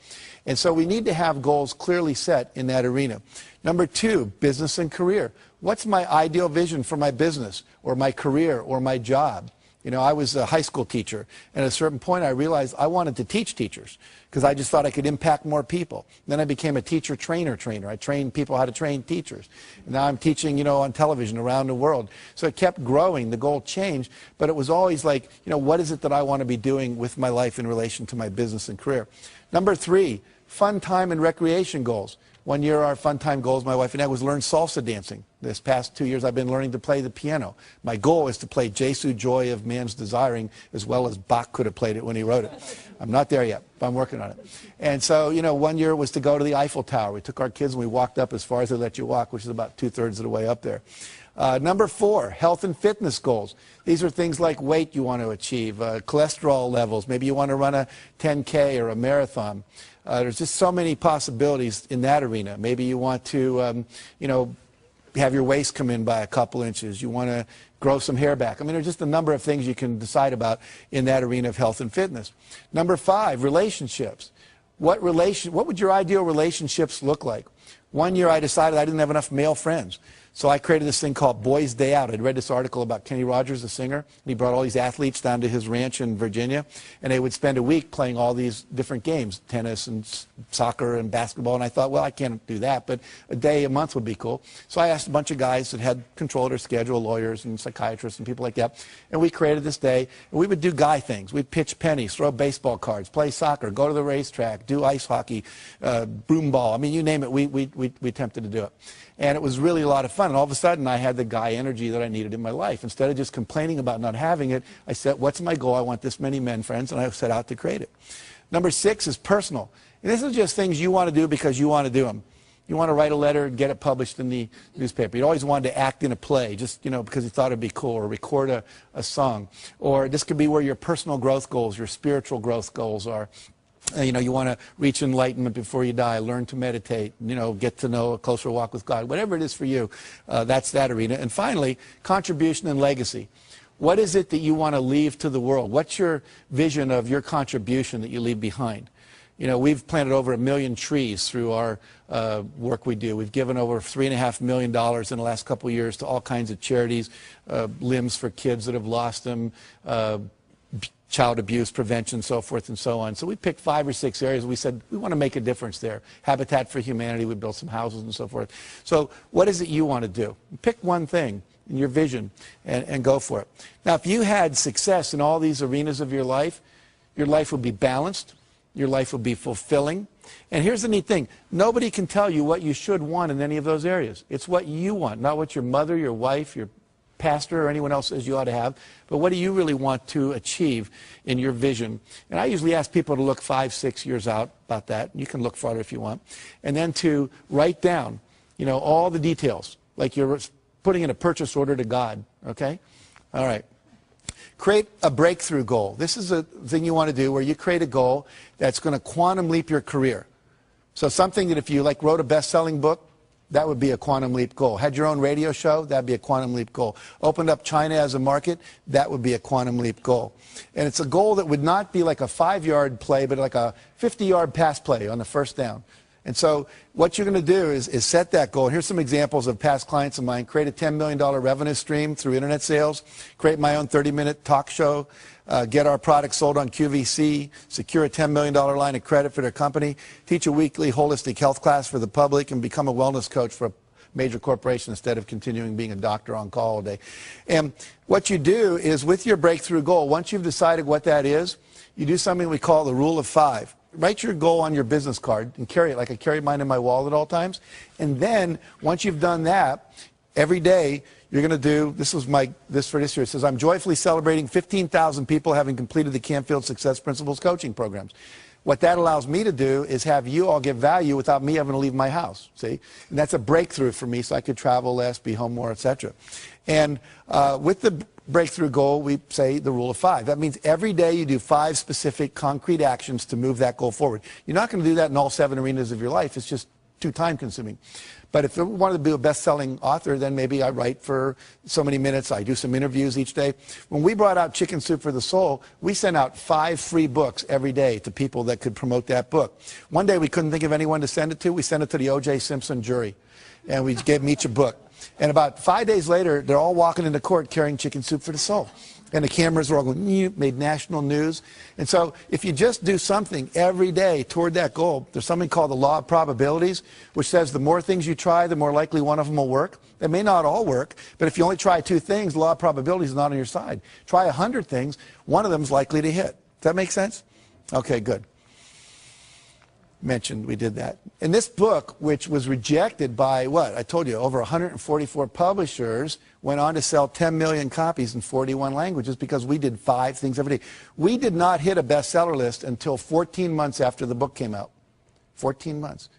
Speaker 4: And so we need to have goals clearly set in that arena. Number 2, business and career. What's my ideal vision for my business or my career or my job? You know, I was a high school teacher, and at a certain point I realized I wanted to teach teachers because I just thought I could impact more people. Then I became a teacher trainer. I trained people how to train teachers. And now I'm teaching, you know, on television around the world. So it kept growing. The goal changed, but it was always like, you know, what is it that I want to be doing with my life in relation to my business and career? Number 3, fun time and recreation goals. One year our fun time goals, my wife and I, was learn salsa dancing. This past 2 years I've been learning to play the piano. My goal is to play Jesu Joy of Man's Desiring as well as Bach could have played it when he wrote it. I'm not there yet, but I'm working on it. And so, you know, one year was to go to the Eiffel Tower. We took our kids and we walked up as far as they let you walk, which is about 2/3 of the way up there. Number 4, health and fitness goals. These are things like weight you want to achieve, cholesterol levels. Maybe you want to run a 10K or a marathon. There's just so many possibilities in that arena. Maybe you want to, you know, have your waist come in by a couple inches. You want to grow some hair back. I mean, there's just a number of things you can decide about in that arena of health and fitness. Number 5, relationships. What would your ideal relationships look like? One year I decided I didn't have enough male friends. So I created this thing called Boys Day Out. I'd read this article about Kenny Rogers, the singer, and he brought all these athletes down to his ranch in Virginia, and they would spend a week playing all these different games, tennis and soccer and basketball, and I thought, well, I can't do that, but a day a month would be cool. So I asked a bunch of guys that had control of their schedule, lawyers and psychiatrists and people like that, and we created this day, and we would do guy things. We'd pitch pennies, throw baseball cards, play soccer, go to the racetrack, do ice hockey, broom ball. I mean, you name it, we attempted to do it. And it was really a lot of fun. And all of a sudden, I had the guy energy that I needed in my life. Instead of just complaining about not having it, I said, what's my goal? I want this many men friends, and I set out to create it. Number 6 is personal. And this is just things you want to do because you want to do them. You want to write a letter and get it published in the newspaper. You always wanted to act in a play, just, you know, because you thought it'd be cool, or record a song. Or this could be where your personal growth goals, your spiritual growth goals are. You know, you want to reach enlightenment before you die, learn to meditate, you know, get to know a closer walk with God. Whatever it is for you, that's that arena. And finally, contribution and legacy. What is it that you want to leave to the world? What's your vision of your contribution that you leave behind? You know, we've planted over 1 million trees through our work we do. We've given over $3.5 million in the last couple of years to all kinds of charities, limbs for kids that have lost them, child abuse prevention, so forth and so on. So we picked 5 or 6 areas. We said, we want to make a difference there. Habitat for Humanity, we built some houses and so forth. So what is it you want to do? Pick one thing in your vision and go for it. Now, if you had success in all these arenas of your life would be balanced, your life would be fulfilling. And here's the neat thing. Nobody can tell you what you should want in any of those areas. It's what you want, not what your mother, your wife, your pastor or anyone else says you ought to have, but what do you really want to achieve in your vision? And I usually ask people to look 5, 6 years out about that. You can look farther if you want. And then to write down, you know, all the details, like you're putting in a purchase order to God, okay? All right. Create a breakthrough goal. This is a thing you want to do where you create a goal that's going to quantum leap your career. So something that if you like wrote a best-selling book, that would be a quantum leap goal. Had your own radio show, that would be a quantum leap goal. Opened up China as a market, that would be a quantum leap goal. And it's a goal that would not be like a 5-yard play, but like a 50-yard pass play on the first down. And so what you're going to do is set that goal. Here's some examples of past clients of mine. Create a $10 million revenue stream through internet sales. Create my own 30-minute talk show. Get our products sold on QVC. Secure a $10 million line of credit for their company. Teach a weekly holistic health class for the public. And become a wellness coach for a major corporation instead of continuing being a doctor on call all day. And what you do is with your breakthrough goal, once you've decided what that is, you do something we call the rule of 5. Write your goal on your business card and carry it like I carry mine in my wallet at all times. And then once you've done that, every day you're going to do, this for this year, it says, I'm joyfully celebrating 15,000 people having completed the Canfield Success Principles coaching programs. What that allows me to do is have you all get value without me having to leave my house, see? And that's a breakthrough for me, so I could travel less, be home more, etc. And with the breakthrough goal, we say the rule of 5. That means every day you do 5 specific concrete actions to move that goal forward. You're not going to do that in all 7 arenas of your life. It's just too time consuming. But if I wanted to be a best-selling author, then maybe I write for so many minutes. I do some interviews each day. When we brought out Chicken Soup for the Soul, we sent out 5 free books every day to people that could promote that book. One day we couldn't think of anyone to send it to. We sent it to the O.J. Simpson jury, and we gave them each a book. And about 5 days later, they're all walking into court carrying Chicken Soup for the Soul. And the cameras were all going, made national news. And so if you just do something every day toward that goal, there's something called the law of probabilities, which says the more things you try, the more likely one of them will work. They may not all work, but if you only try 2 things, the law of probabilities is not on your side. Try 100 things, one of them is likely to hit. Does that make sense? Okay, good. Mentioned we did that. In this book, which was rejected by, what? I told you, over 144 publishers, went on to sell 10 million copies in 41 languages because we did 5 things every day. We did not hit a bestseller list until 14 months after the book came out. 14 months.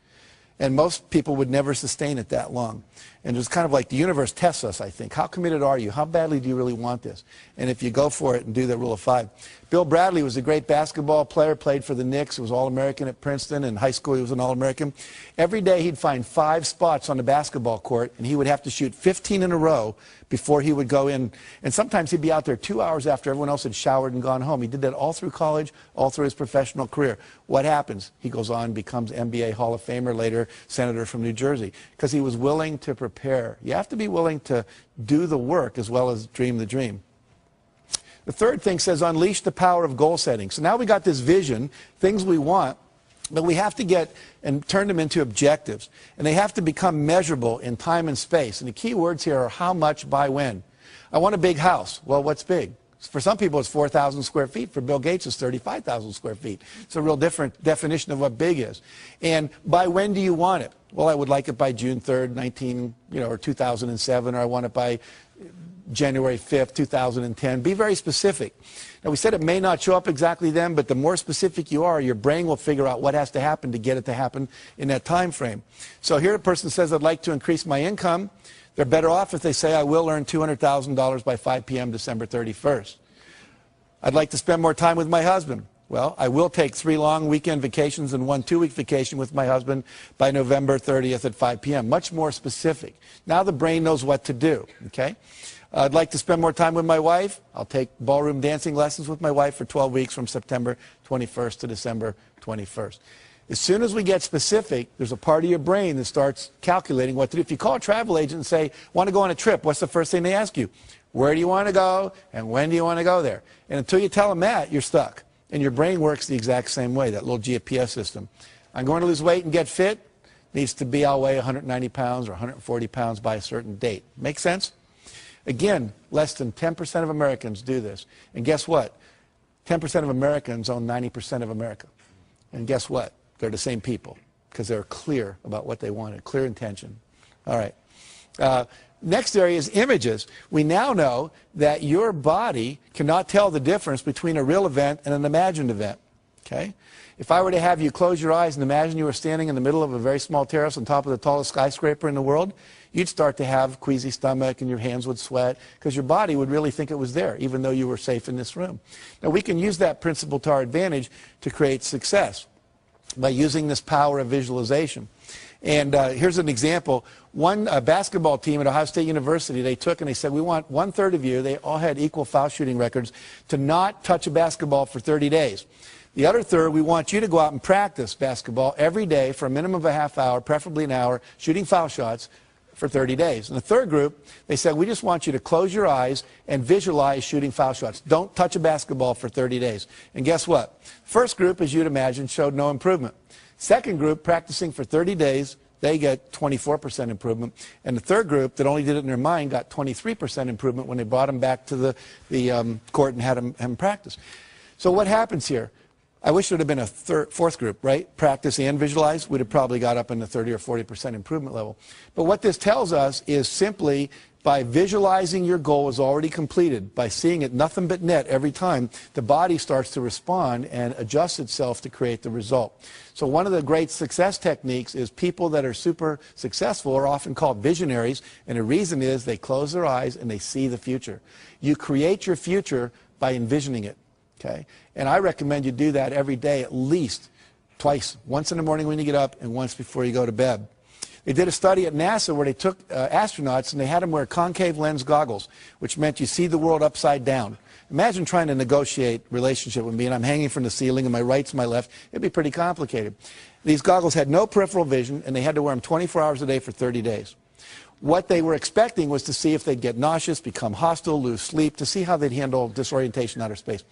Speaker 4: And most people would never sustain it that long. And it's kind of like the universe tests us, I think. How committed are you? How badly do you really want this? And if you go for it and do the rule of 5. Bill Bradley was a great basketball player, played for the Knicks, was All-American at Princeton. In high school, he was an All-American. Every day, he'd find 5 spots on the basketball court, and he would have to shoot 15 in a row before he would go in. And sometimes he'd be out there 2 hours after everyone else had showered and gone home. He did that all through college, all through his professional career. What happens? He goes on, becomes NBA Hall of Famer, later senator from New Jersey, because he was willing to prepare. You have to be willing to do the work as well as dream the dream. The third thing says unleash the power of goal setting. So now we got this vision, things we want, but we have to get and turn them into objectives. And they have to become measurable in time and space. And the key words here are how much by when. I want a big house. Well, what's big? For some people, it's 4,000 square feet. For Bill Gates, it's 35,000 square feet. It's a real different definition of what big is. And by when do you want it? Well, I would like it by June 3rd, or 2007, or I want it by January 5th, 2010. Be very specific. Now, we said it may not show up exactly then, but the more specific you are, your brain will figure out what has to happen to get it to happen in that time frame. So here a person says, I'd like to increase my income. They're better off if they say, I will earn $200,000 by 5 p.m. December 31st. I'd like to spend more time with my husband. Well, I will take 3 long weekend vacations and 1 2-week vacation with my husband by November 30th at 5 p.m. Much more specific. Now the brain knows what to do, okay? I'd like to spend more time with my wife. I'll take ballroom dancing lessons with my wife for 12 weeks from September 21st to December 21st. As soon as we get specific, there's a part of your brain that starts calculating what to do. If you call a travel agent and say, want to go on a trip, what's the first thing they ask you? Where do you want to go and when do you want to go there? And until you tell them that, you're stuck. And your brain works the exact same way, that little GPS system. I'm going to lose weight and get fit. Needs to be, I'll weigh 190 pounds or 140 pounds by a certain date. Make sense? Again, less than 10% of Americans do this. And guess what? 10% of Americans own 90% of America. And guess what? They're the same people because they're clear about what they wanted, clear intention. All right. Next area is images. We now know that your body cannot tell the difference between a real event and an imagined event. Okay? If I were to have you close your eyes and imagine you were standing in the middle of a very small terrace on top of the tallest skyscraper in the world, you'd start to have queasy stomach and your hands would sweat because your body would really think it was there, even though you were safe in this room. Now, we can use that principle to our advantage to create success by using this power of visualization. And here's an example. One basketball team at Ohio State University, they took and they said, we want 1/3 of you, they all had equal foul shooting records, to not touch a basketball for 30 days. The other third, we want you to go out and practice basketball every day for a minimum of a half hour, preferably an hour, shooting foul shots for 30 days. And the third group, they said, we just want you to close your eyes and visualize shooting foul shots. Don't touch a basketball for 30 days. And guess what? First group, as you'd imagine, showed no improvement. Second group, practicing for 30 days, they get 24% improvement. And the third group that only did it in their mind got 23% improvement when they brought them back to the court and had them practice. So what happens here? I wish there would have been a fourth group, right? Practice and visualize. We'd have probably got up in the 30 or 40% improvement level. But what this tells us is simply By visualizing your goal as already completed, by seeing it nothing but net every time, the body starts to respond and adjust itself to create the result. So one of the great success techniques is people that are super successful are often called visionaries, and the reason is they close their eyes and they see the future. You create your future by envisioning it, okay? And I recommend you do that every day at least twice, once in the morning when you get up and once before you go to bed. They did a study at NASA where they took astronauts and they had them wear concave lens goggles, which meant you see the world upside down. Imagine trying to negotiate relationship with me and I'm hanging from the ceiling and my right's my left. It'd be pretty complicated. These goggles had no peripheral vision and they had to wear them 24 hours a day for 30 days. What they were expecting was to see if they'd get nauseous, become hostile, lose sleep, to see how they'd handle disorientation in outer space.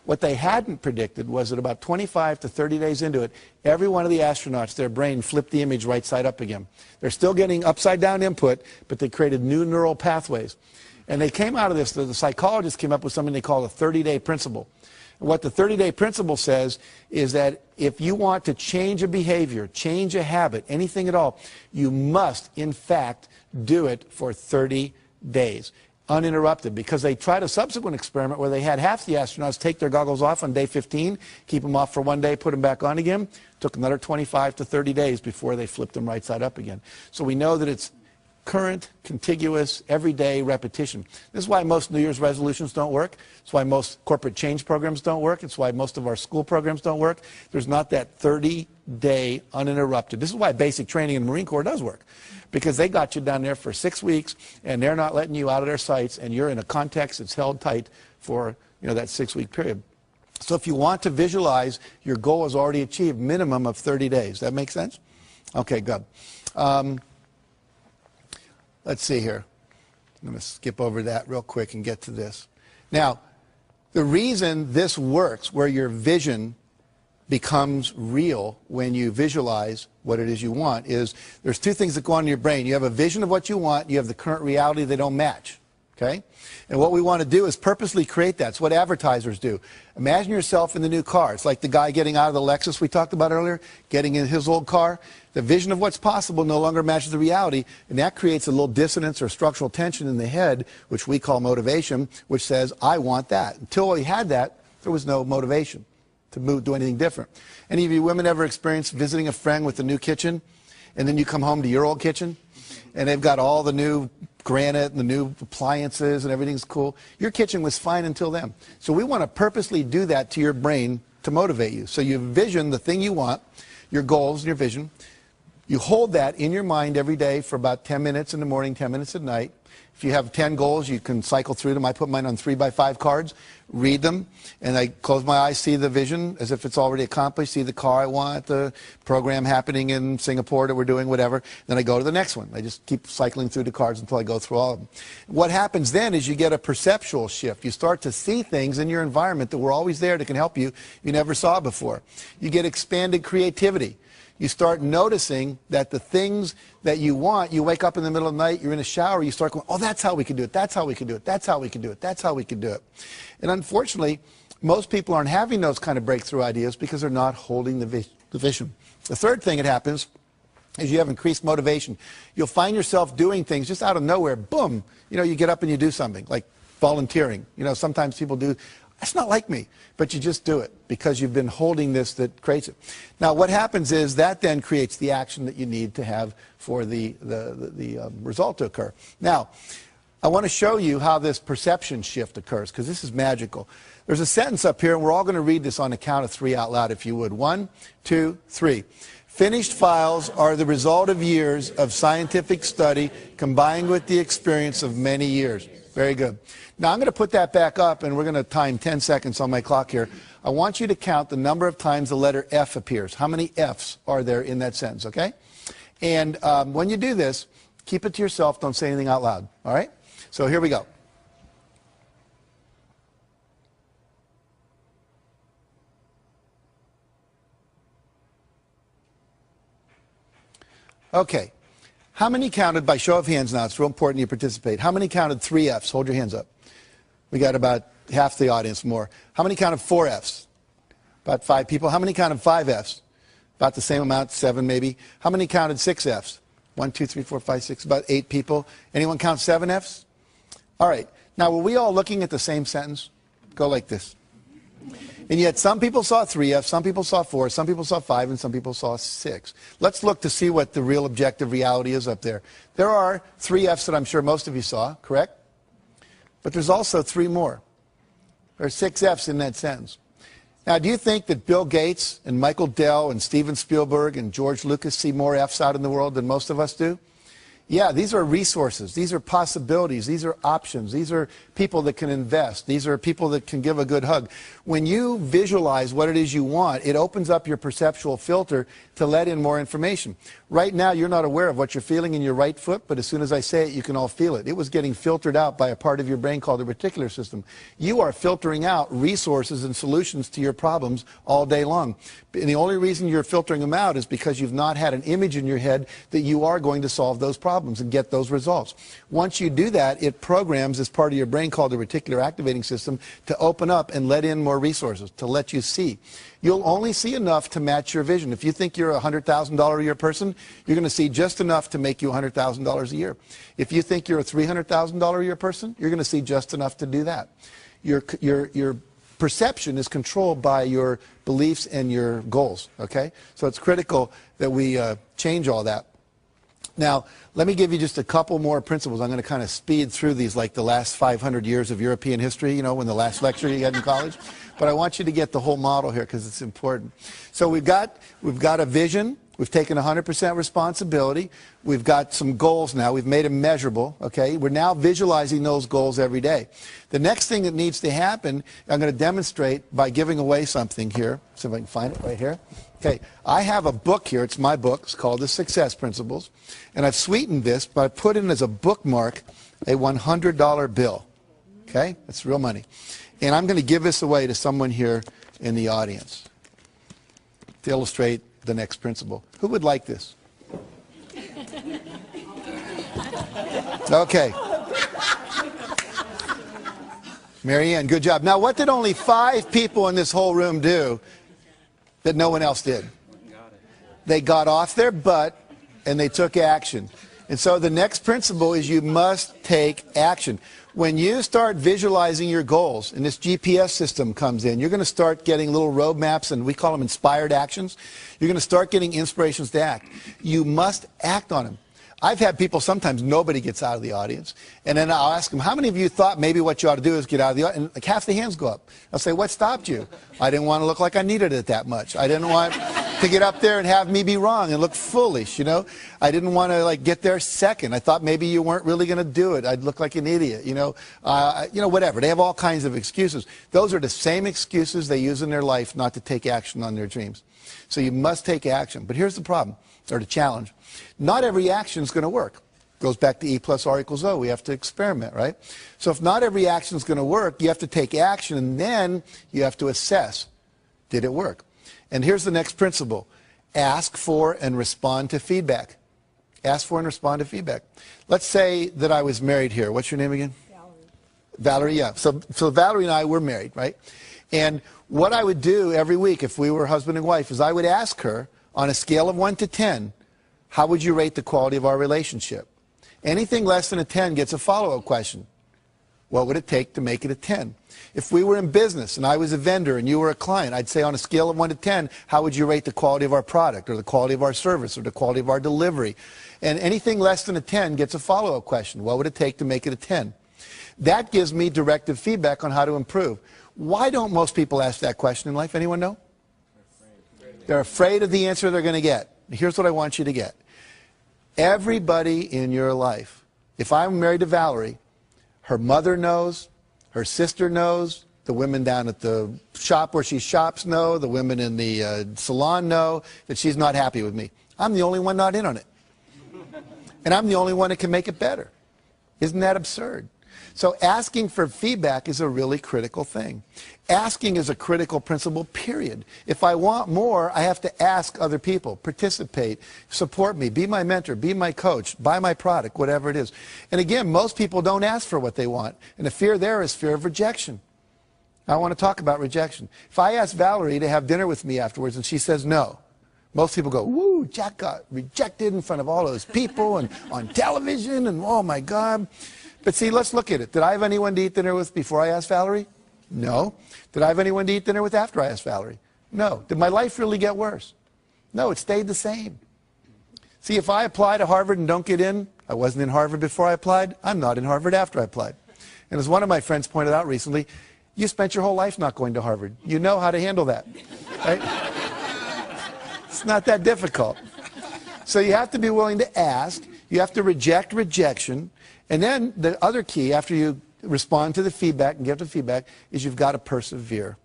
Speaker 4: What they hadn't predicted was that about 25 to 30 days into it, every one of the astronauts, their brain flipped the image right side up again. They're still getting upside down input, but they created new neural pathways. And they came out of this, the psychologists came up with something they call a 30-day principle. And what the 30-day principle says is that if you want to change a behavior, change a habit, anything at all, you must, in fact, do it for 30 days. Uninterrupted, because they tried a subsequent experiment where they had half the astronauts take their goggles off on day 15, keep them off for one day, put them back on again. Took another 25 to 30 days before they flipped them right side up again. So we know that it's current, contiguous, everyday repetition. This is why most New Year's resolutions don't work. It's why most corporate change programs don't work. It's why most of our school programs don't work. There's not that 30-day uninterrupted. This is why basic training in the Marine Corps does work. Because they got you down there for 6 weeks and they're not letting you out of their sights and you're in a context that's held tight for that 6-week period. So if you want to visualize your goal is already achieved, minimum of 30 days. That make sense? Okay, good. Let's see here. I'm going to skip over that real quick and get to this. Now, the reason this works, where your vision becomes real when you visualize what it is you want, is there's two things that go on in your brain. You have a vision of what you want, you have the current reality, they don't match. Okay? And what we want to do is purposely create that. It's what advertisers do. Imagine yourself in the new car. It's like the guy getting out of the Lexus we talked about earlier, getting in his old car. The vision of what's possible no longer matches the reality, and that creates a little dissonance or structural tension in the head, which we call motivation, which says, I want that. Until we had that, there was no motivation to do anything different. Any of you women ever experienced visiting a friend with a new kitchen, and then you come home to your old kitchen, and they've got all the new granite and the new appliances and everything's cool? Your kitchen was fine until then. So we want to purposely do that to your brain to motivate you. So you vision the thing you want, your goals and your vision. You hold that in your mind every day for about 10 minutes in the morning, 10 minutes at night. If you have 10 goals, you can cycle through them. I put mine on 3x5 cards, read them, and I close my eyes, see the vision as if it's already accomplished, see the car I want, the program happening in Singapore that we're doing, whatever. Then I go to the next one. I just keep cycling through the cards until I go through all of them. What happens then is you get a perceptual shift. You start to see things in your environment that were always there that can help you never saw before. You get expanded creativity. You start noticing that the things that you want, you wake up in the middle of the night, you're in a shower, you start going, oh, that's how we can do it, that's how we can do it, that's how we can do it, that's how we can do it. And unfortunately, most people aren't having those kind of breakthrough ideas because they're not holding the vision. The third thing that happens is you have increased motivation. You'll find yourself doing things just out of nowhere, boom, you get up and you do something, like volunteering. Sometimes people do. That's not like me, but you just do it because you've been holding this that creates it. Now, what happens is that then creates the action that you need to have for the result to occur. Now, I want to show you how this perception shift occurs because this is magical. There's a sentence up here, and we're all going to read this on the count of 3 out loud, if you would. 1, 2, 3. Finished files are the result of years of scientific study combined with the experience of many years. Very good. Now I'm going to put that back up and we're going to time 10 seconds on my clock here. I want you to count the number of times the letter F appears. How many F's are there in that sentence, okay? And when you do this, keep it to yourself. Don't say anything out loud, all right? So here we go. Okay. How many counted, by show of hands now, it's real important you participate. How many counted 3 F's? Hold your hands up. We got about half the audience more. How many counted 4 F's? About 5 people. How many counted 5 F's? About the same amount, 7 maybe. How many counted 6 F's? 1, 2, 3, 4, 5, 6, about 8 people. Anyone count 7 Fs? All right. Now, were we all looking at the same sentence? Go like this. And yet some people saw 3 Fs, some people saw 4, some people saw 5, and some people saw 6. Let's look to see what the real objective reality is up there. There are 3 Fs that I'm sure most of you saw, correct? But there's also 3 more. There are 6 Fs in that sentence. Now, do you think that Bill Gates and Michael Dell and Steven Spielberg and George Lucas see more Fs out in the world than most of us do? Yeah, these are resources. These are possibilities. These are options. These are people that can invest. These are people that can give a good hug. When you visualize what it is you want, it opens up your perceptual filter to let in more information. Right now, you're not aware of what you're feeling in your right foot, but as soon as I say it, you can all feel it. It was getting filtered out by a part of your brain called the reticular system. You are filtering out resources and solutions to your problems all day long. And the only reason you're filtering them out is because you've not had an image in your head that you are going to solve those problems and get those results. Once you do that, it programs this part of your brain called the reticular activating system to open up and let in more resources, to let you see. You'll only see enough to match your vision. If you think you're a $100,000 a year person, you're going to see just enough to make you $100,000 a year. If you think you're a $300,000 a year person, you're going to see just enough to do that. Your perception is controlled by your beliefs and your goals, okay? So it's critical that we change all that. Now, let me give you just a couple more principles. I'm going to kind of speed through these like the last 500 years of European history, you know, when the last lecture you had in college. But I want you to get the whole model here because it's important. So we've got a vision. We've taken 100% responsibility. We've got some goals now. We've made them measurable, okay? We're now visualizing those goals every day. The next thing that needs to happen, I'm going to demonstrate by giving away something here. See if I can find it right here. Okay, I have a book here. It's my book. It's called The Success Principles. And I've sweetened this by putting as a bookmark a $100 bill. Okay, that's real money. And I'm going to give this away to someone here in the audience to illustrate the next principle. Who would like this? Okay. Marianne, good job. Now, what did only 5 people in this whole room do that no one else did? They got off their butt and they took action. And so the next principle is you must take action. When you start visualizing your goals and this GPS system comes in, you're going to start getting little roadmaps, and we call them inspired actions. You're going to start getting inspirations to act. You must act on them. I've had people, sometimes nobody gets out of the audience, and then I'll ask them, how many of you thought maybe what you ought to do is get out of the audience? And like half the hands go up. I'll say, what stopped you? I didn't want to look like I needed it that much. I didn't want to get up there and have me be wrong and look foolish, you know. I didn't want to like get there second. I thought maybe you weren't really going to do it. I'd look like an idiot, you know, whatever. They have all kinds of excuses. Those are the same excuses they use in their life not to take action on their dreams. So you must take action. But here's the problem, or the challenge. Not every action is going to work. Goes back to E plus R equals O. We have to experiment, right? So if not every action is going to work, you have to take action, and then you have to assess, did it work? And here's the next principle. Ask for and respond to feedback. Ask for and respond to feedback. Let's say that I was married here. What's your name again? Valerie, yeah. So Valerie and I were married, right? And what I would do every week if we were husband and wife is I would ask her, on a scale of 1 to 10, how would you rate the quality of our relationship? Anything less than a 10 gets a follow-up question. What would it take to make it a 10? If we were in business and I was a vendor and you were a client, I'd say on a scale of 1 to 10, how would you rate the quality of our product or the quality of our service or the quality of our delivery? And anything less than a 10 gets a follow-up question. What would it take to make it a 10? That gives me directive feedback on how to improve. Why don't most people ask that question in life? Anyone know? They're afraid of the answer they're going to get. Here's what I want you to get. Everybody in your life, if I'm married to Valerie, her mother knows, her sister knows, the women down at the shop where she shops know, the women in the salon know that she's not happy with me. I'm the only one not in on it. And I'm the only one that can make it better. Isn't that absurd? So asking for feedback is a really critical thing. Asking is a critical principle, period. If I want more, I have to ask other people, participate, support me, be my mentor, be my coach, buy my product, whatever it is. And again, most people don't ask for what they want. And the fear there is fear of rejection. I want to talk about rejection. If I ask Valerie to have dinner with me afterwards and she says no, Most people go, woo, Jack got rejected in front of all those people and on television and oh my God. But see, let's look at it. Did I have anyone to eat dinner with before I asked Valerie? No. Did I have anyone to eat dinner with after I asked Valerie? No. Did my life really get worse? No, it stayed the same. See, if I apply to Harvard and don't get in, I wasn't in Harvard before I applied, I'm not in Harvard after I applied. And as one of my friends pointed out recently, you spent your whole life not going to Harvard. You know how to handle that, right? It's not that difficult. So you have to be willing to ask. You have to reject rejection. And then the other key, after you respond to the feedback and give the feedback, is you've got to persevere.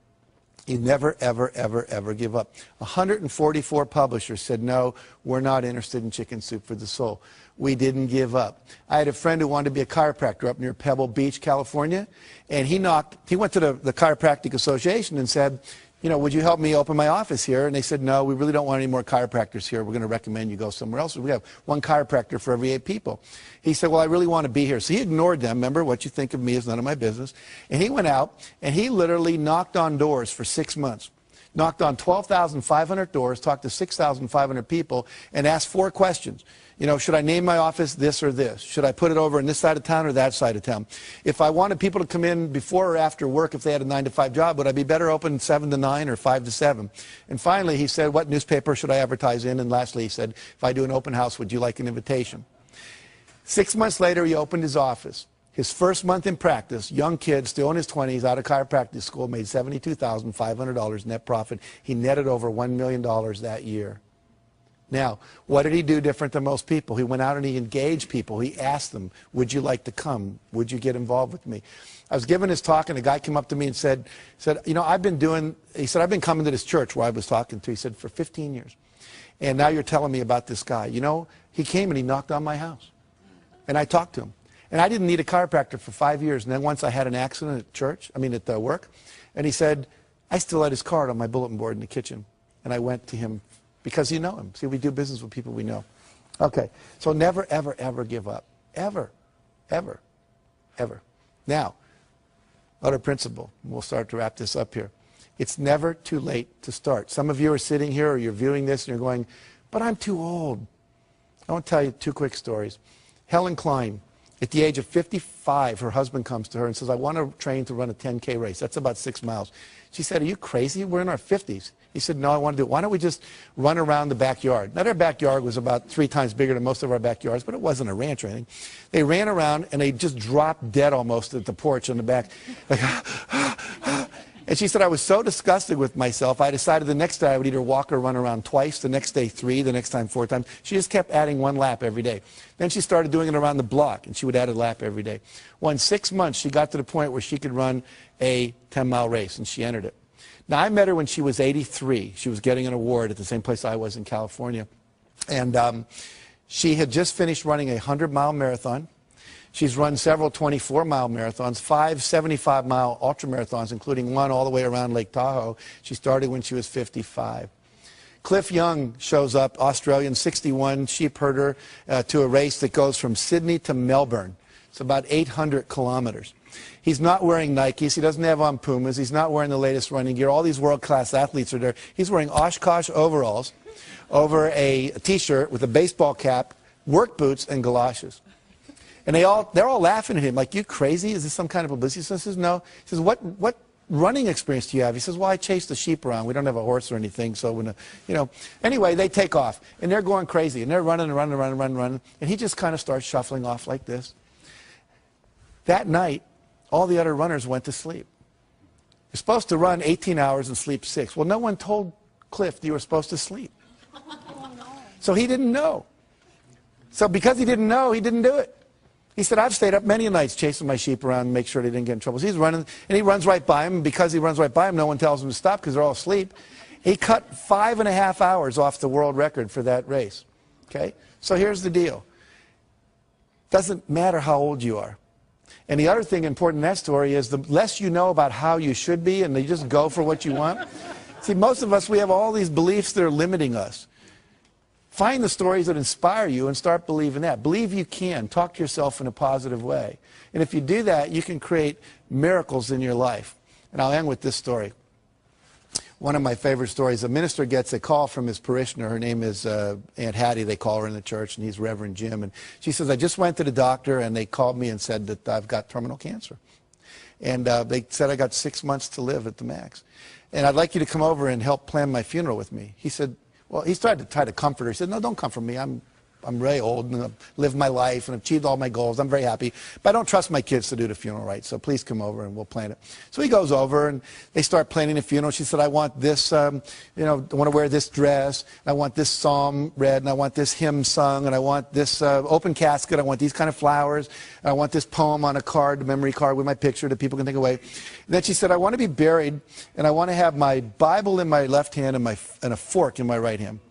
Speaker 4: You never, ever, ever, ever give up. 144 publishers said, no, we're not interested in Chicken Soup for the Soul. We didn't give up. I had a friend who wanted to be a chiropractor up near Pebble Beach, California, and he went to the Chiropractic Association and said, you know, would you help me open my office here? And they said, no, we really don't want any more chiropractors here. We're going to recommend you go somewhere else. We have one chiropractor for every 8 people. He said, well, I really want to be here. So he ignored them. Remember, what you think of me is none of my business. And he went out, and he literally knocked on doors for 6 months. Knocked on 12,500 doors, talked to 6,500 people, and asked 4 questions. You know, should I name my office this or this? Should I put it over in this side of town or that side of town? If I wanted people to come in before or after work, if they had a 9-to-5 job, would I be better open 7 to 9 or 5 to 7? And finally, he said, what newspaper should I advertise in? And lastly, he said, if I do an open house, would you like an invitation? 6 months later, he opened his office. His first month in practice, young kid, still in his 20s, out of chiropractic school, made $72,500 net profit. He netted over $1 million that year. Now, what did he do different than most people? He went out and he engaged people. He asked them, would you like to come? Would you get involved with me? I was giving this talk, and a guy came up to me and said, you know, I've been coming to this church where I was talking to, he said, for 15 years. And now you're telling me about this guy. You know, he came and he knocked on my house. And I talked to him. And I didn't need a chiropractor for 5 years. And then once I had an accident at church, at work, and he said, I still had his card on my bulletin board in the kitchen. And I went to him because you know him. See, we do business with people we know. Okay, so never, ever, ever give up. Ever, ever, ever. Now, other principle. We'll start to wrap this up here. It's never too late to start. Some of you are sitting here or you're viewing this and you're going, but I'm too old. I want to tell you 2 quick stories. Helen Klein. At the age of 55, her husband comes to her and says, I want to train to run a 10K race. That's about 6 miles. She said, are you crazy? We're in our 50s. He said, no, I want to do it. Why don't we just run around the backyard? Now, their backyard was about 3 times bigger than most of our backyards, but it wasn't a ranch or anything. They ran around, and they just dropped dead almost at the porch on the back. Like, and she said, I was so disgusted with myself, I decided the next day I would either walk or run around twice, the next day 3, the next time 4 times. She just kept adding 1 lap every day. Then she started doing it around the block, and she would add a lap every day. Well, in 6 months, she got to the point where she could run a 10-mile race, and she entered it. Now, I met her when she was 83. She was getting an award at the same place I was in California. And she had just finished running a 100-mile marathon. She's run several 24-mile marathons, 5 75-mile ultramarathons, including one all the way around Lake Tahoe. She started when she was 55. Cliff Young shows up, Australian, 61, sheep herder, to a race that goes from Sydney to Melbourne. It's about 800 kilometers. He's not wearing Nikes. He doesn't have on Pumas. He's not wearing the latest running gear. All these world-class athletes are there. He's wearing Oshkosh overalls over a T-shirt with a baseball cap, work boots, and galoshes. And they're all laughing at him, like, you crazy? Is this some kind of publicity? He says, no. He says, what running experience do you have? He says, well, I chase the sheep around. We don't have a horse or anything, so when, Anyway, they take off, and they're going crazy, and they're running and running and running and running, and he just kind of starts shuffling off like this. That night, all the other runners went to sleep. You're supposed to run 18 hours and sleep 6. Well, no one told Cliff you were supposed to sleep. So he didn't know. So because he didn't know, he didn't do it. He said, I've stayed up many nights chasing my sheep around and make sure they didn't get in trouble. So he's running, and he runs right by him, and because he runs right by him, no one tells him to stop because they're all asleep. He cut 5.5 hours off the world record for that race. Okay? So here's the deal. Doesn't matter how old you are. And the other thing important in that story is the less you know about how you should be and you just go for what you want. See, most of us, we have all these beliefs that are limiting us. Find the stories that inspire you and start believing that. Believe you can. Talk to yourself in a positive way. And if you do that, you can create miracles in your life. And I'll end with this story. One of my favorite stories, a minister gets a call from his parishioner. Her name is Aunt Hattie, they call her in the church, and he's Reverend Jim. And she says, I just went to the doctor, and they called me and said that I've got terminal cancer. And they said I got 6 months to live at the max. And I'd like you to come over and help plan my funeral with me. He said, well, he started to try to comfort her. He said, no, don't comfort me. I'm very old, and I've lived my life, and I've achieved all my goals. I'm very happy. But I don't trust my kids to do the funeral right, so please come over, and we'll plan it. So he goes over, and they start planning the funeral. She said, I want this, I want to wear this dress, and I want this psalm read, and I want this hymn sung, and I want this open casket. I want these kind of flowers. And I want this poem on a card, a memory card with my picture that people can take away. And then she said, I want to be buried, and I want to have my Bible in my left hand and a fork in my right hand.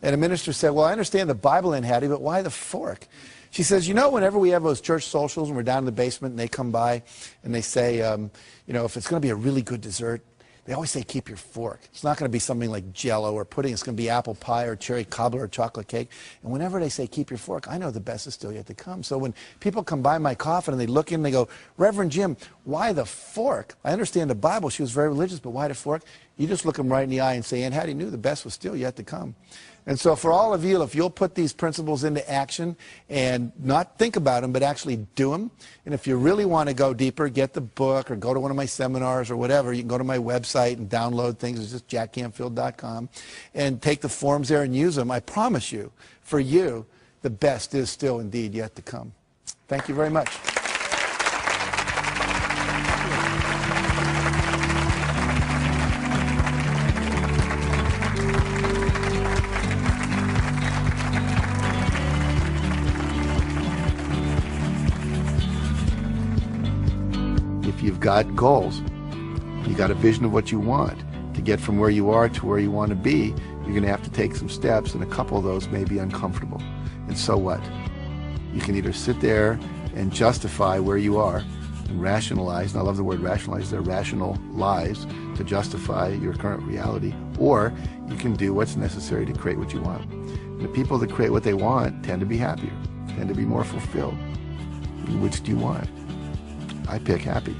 Speaker 4: And the minister said, well, I understand the Bible in Hattie, but why the fork? She says, you know, whenever we have those church socials and we're down in the basement and they come by and they say, if it's going to be a really good dessert, they always say, keep your fork. It's not going to be something like Jell-O or pudding. It's going to be apple pie or cherry cobbler or chocolate cake. And whenever they say, keep your fork, I know the best is still yet to come. So when people come by my coffin and they look in and they go, Reverend Jim, why the fork? I understand the Bible. She was very religious, but why the fork? You just look them right in the eye and say, Aunt Hattie knew the best was still yet to come. And so for all of you, if you'll put these principles into action and not think about them, but actually do them, and if you really want to go deeper, get the book or go to one of my seminars or whatever, you can go to my website and download things. It's just jackcanfield.com and take the forms there and use them. I promise you, for you, the best is still indeed yet to come. Thank you very much.
Speaker 1: You've got goals. You got a vision of what you want. To get from where you are to where you want to be, you're going to have to take some steps, and a couple of those may be uncomfortable. And so what? You can either sit there and justify where you are and rationalize, and I love the word rationalize, they're rational lies to justify your current reality, or you can do what's necessary to create what you want. And the people that create what they want tend to be happier, tend to be more fulfilled. Which do you want? I pick happy.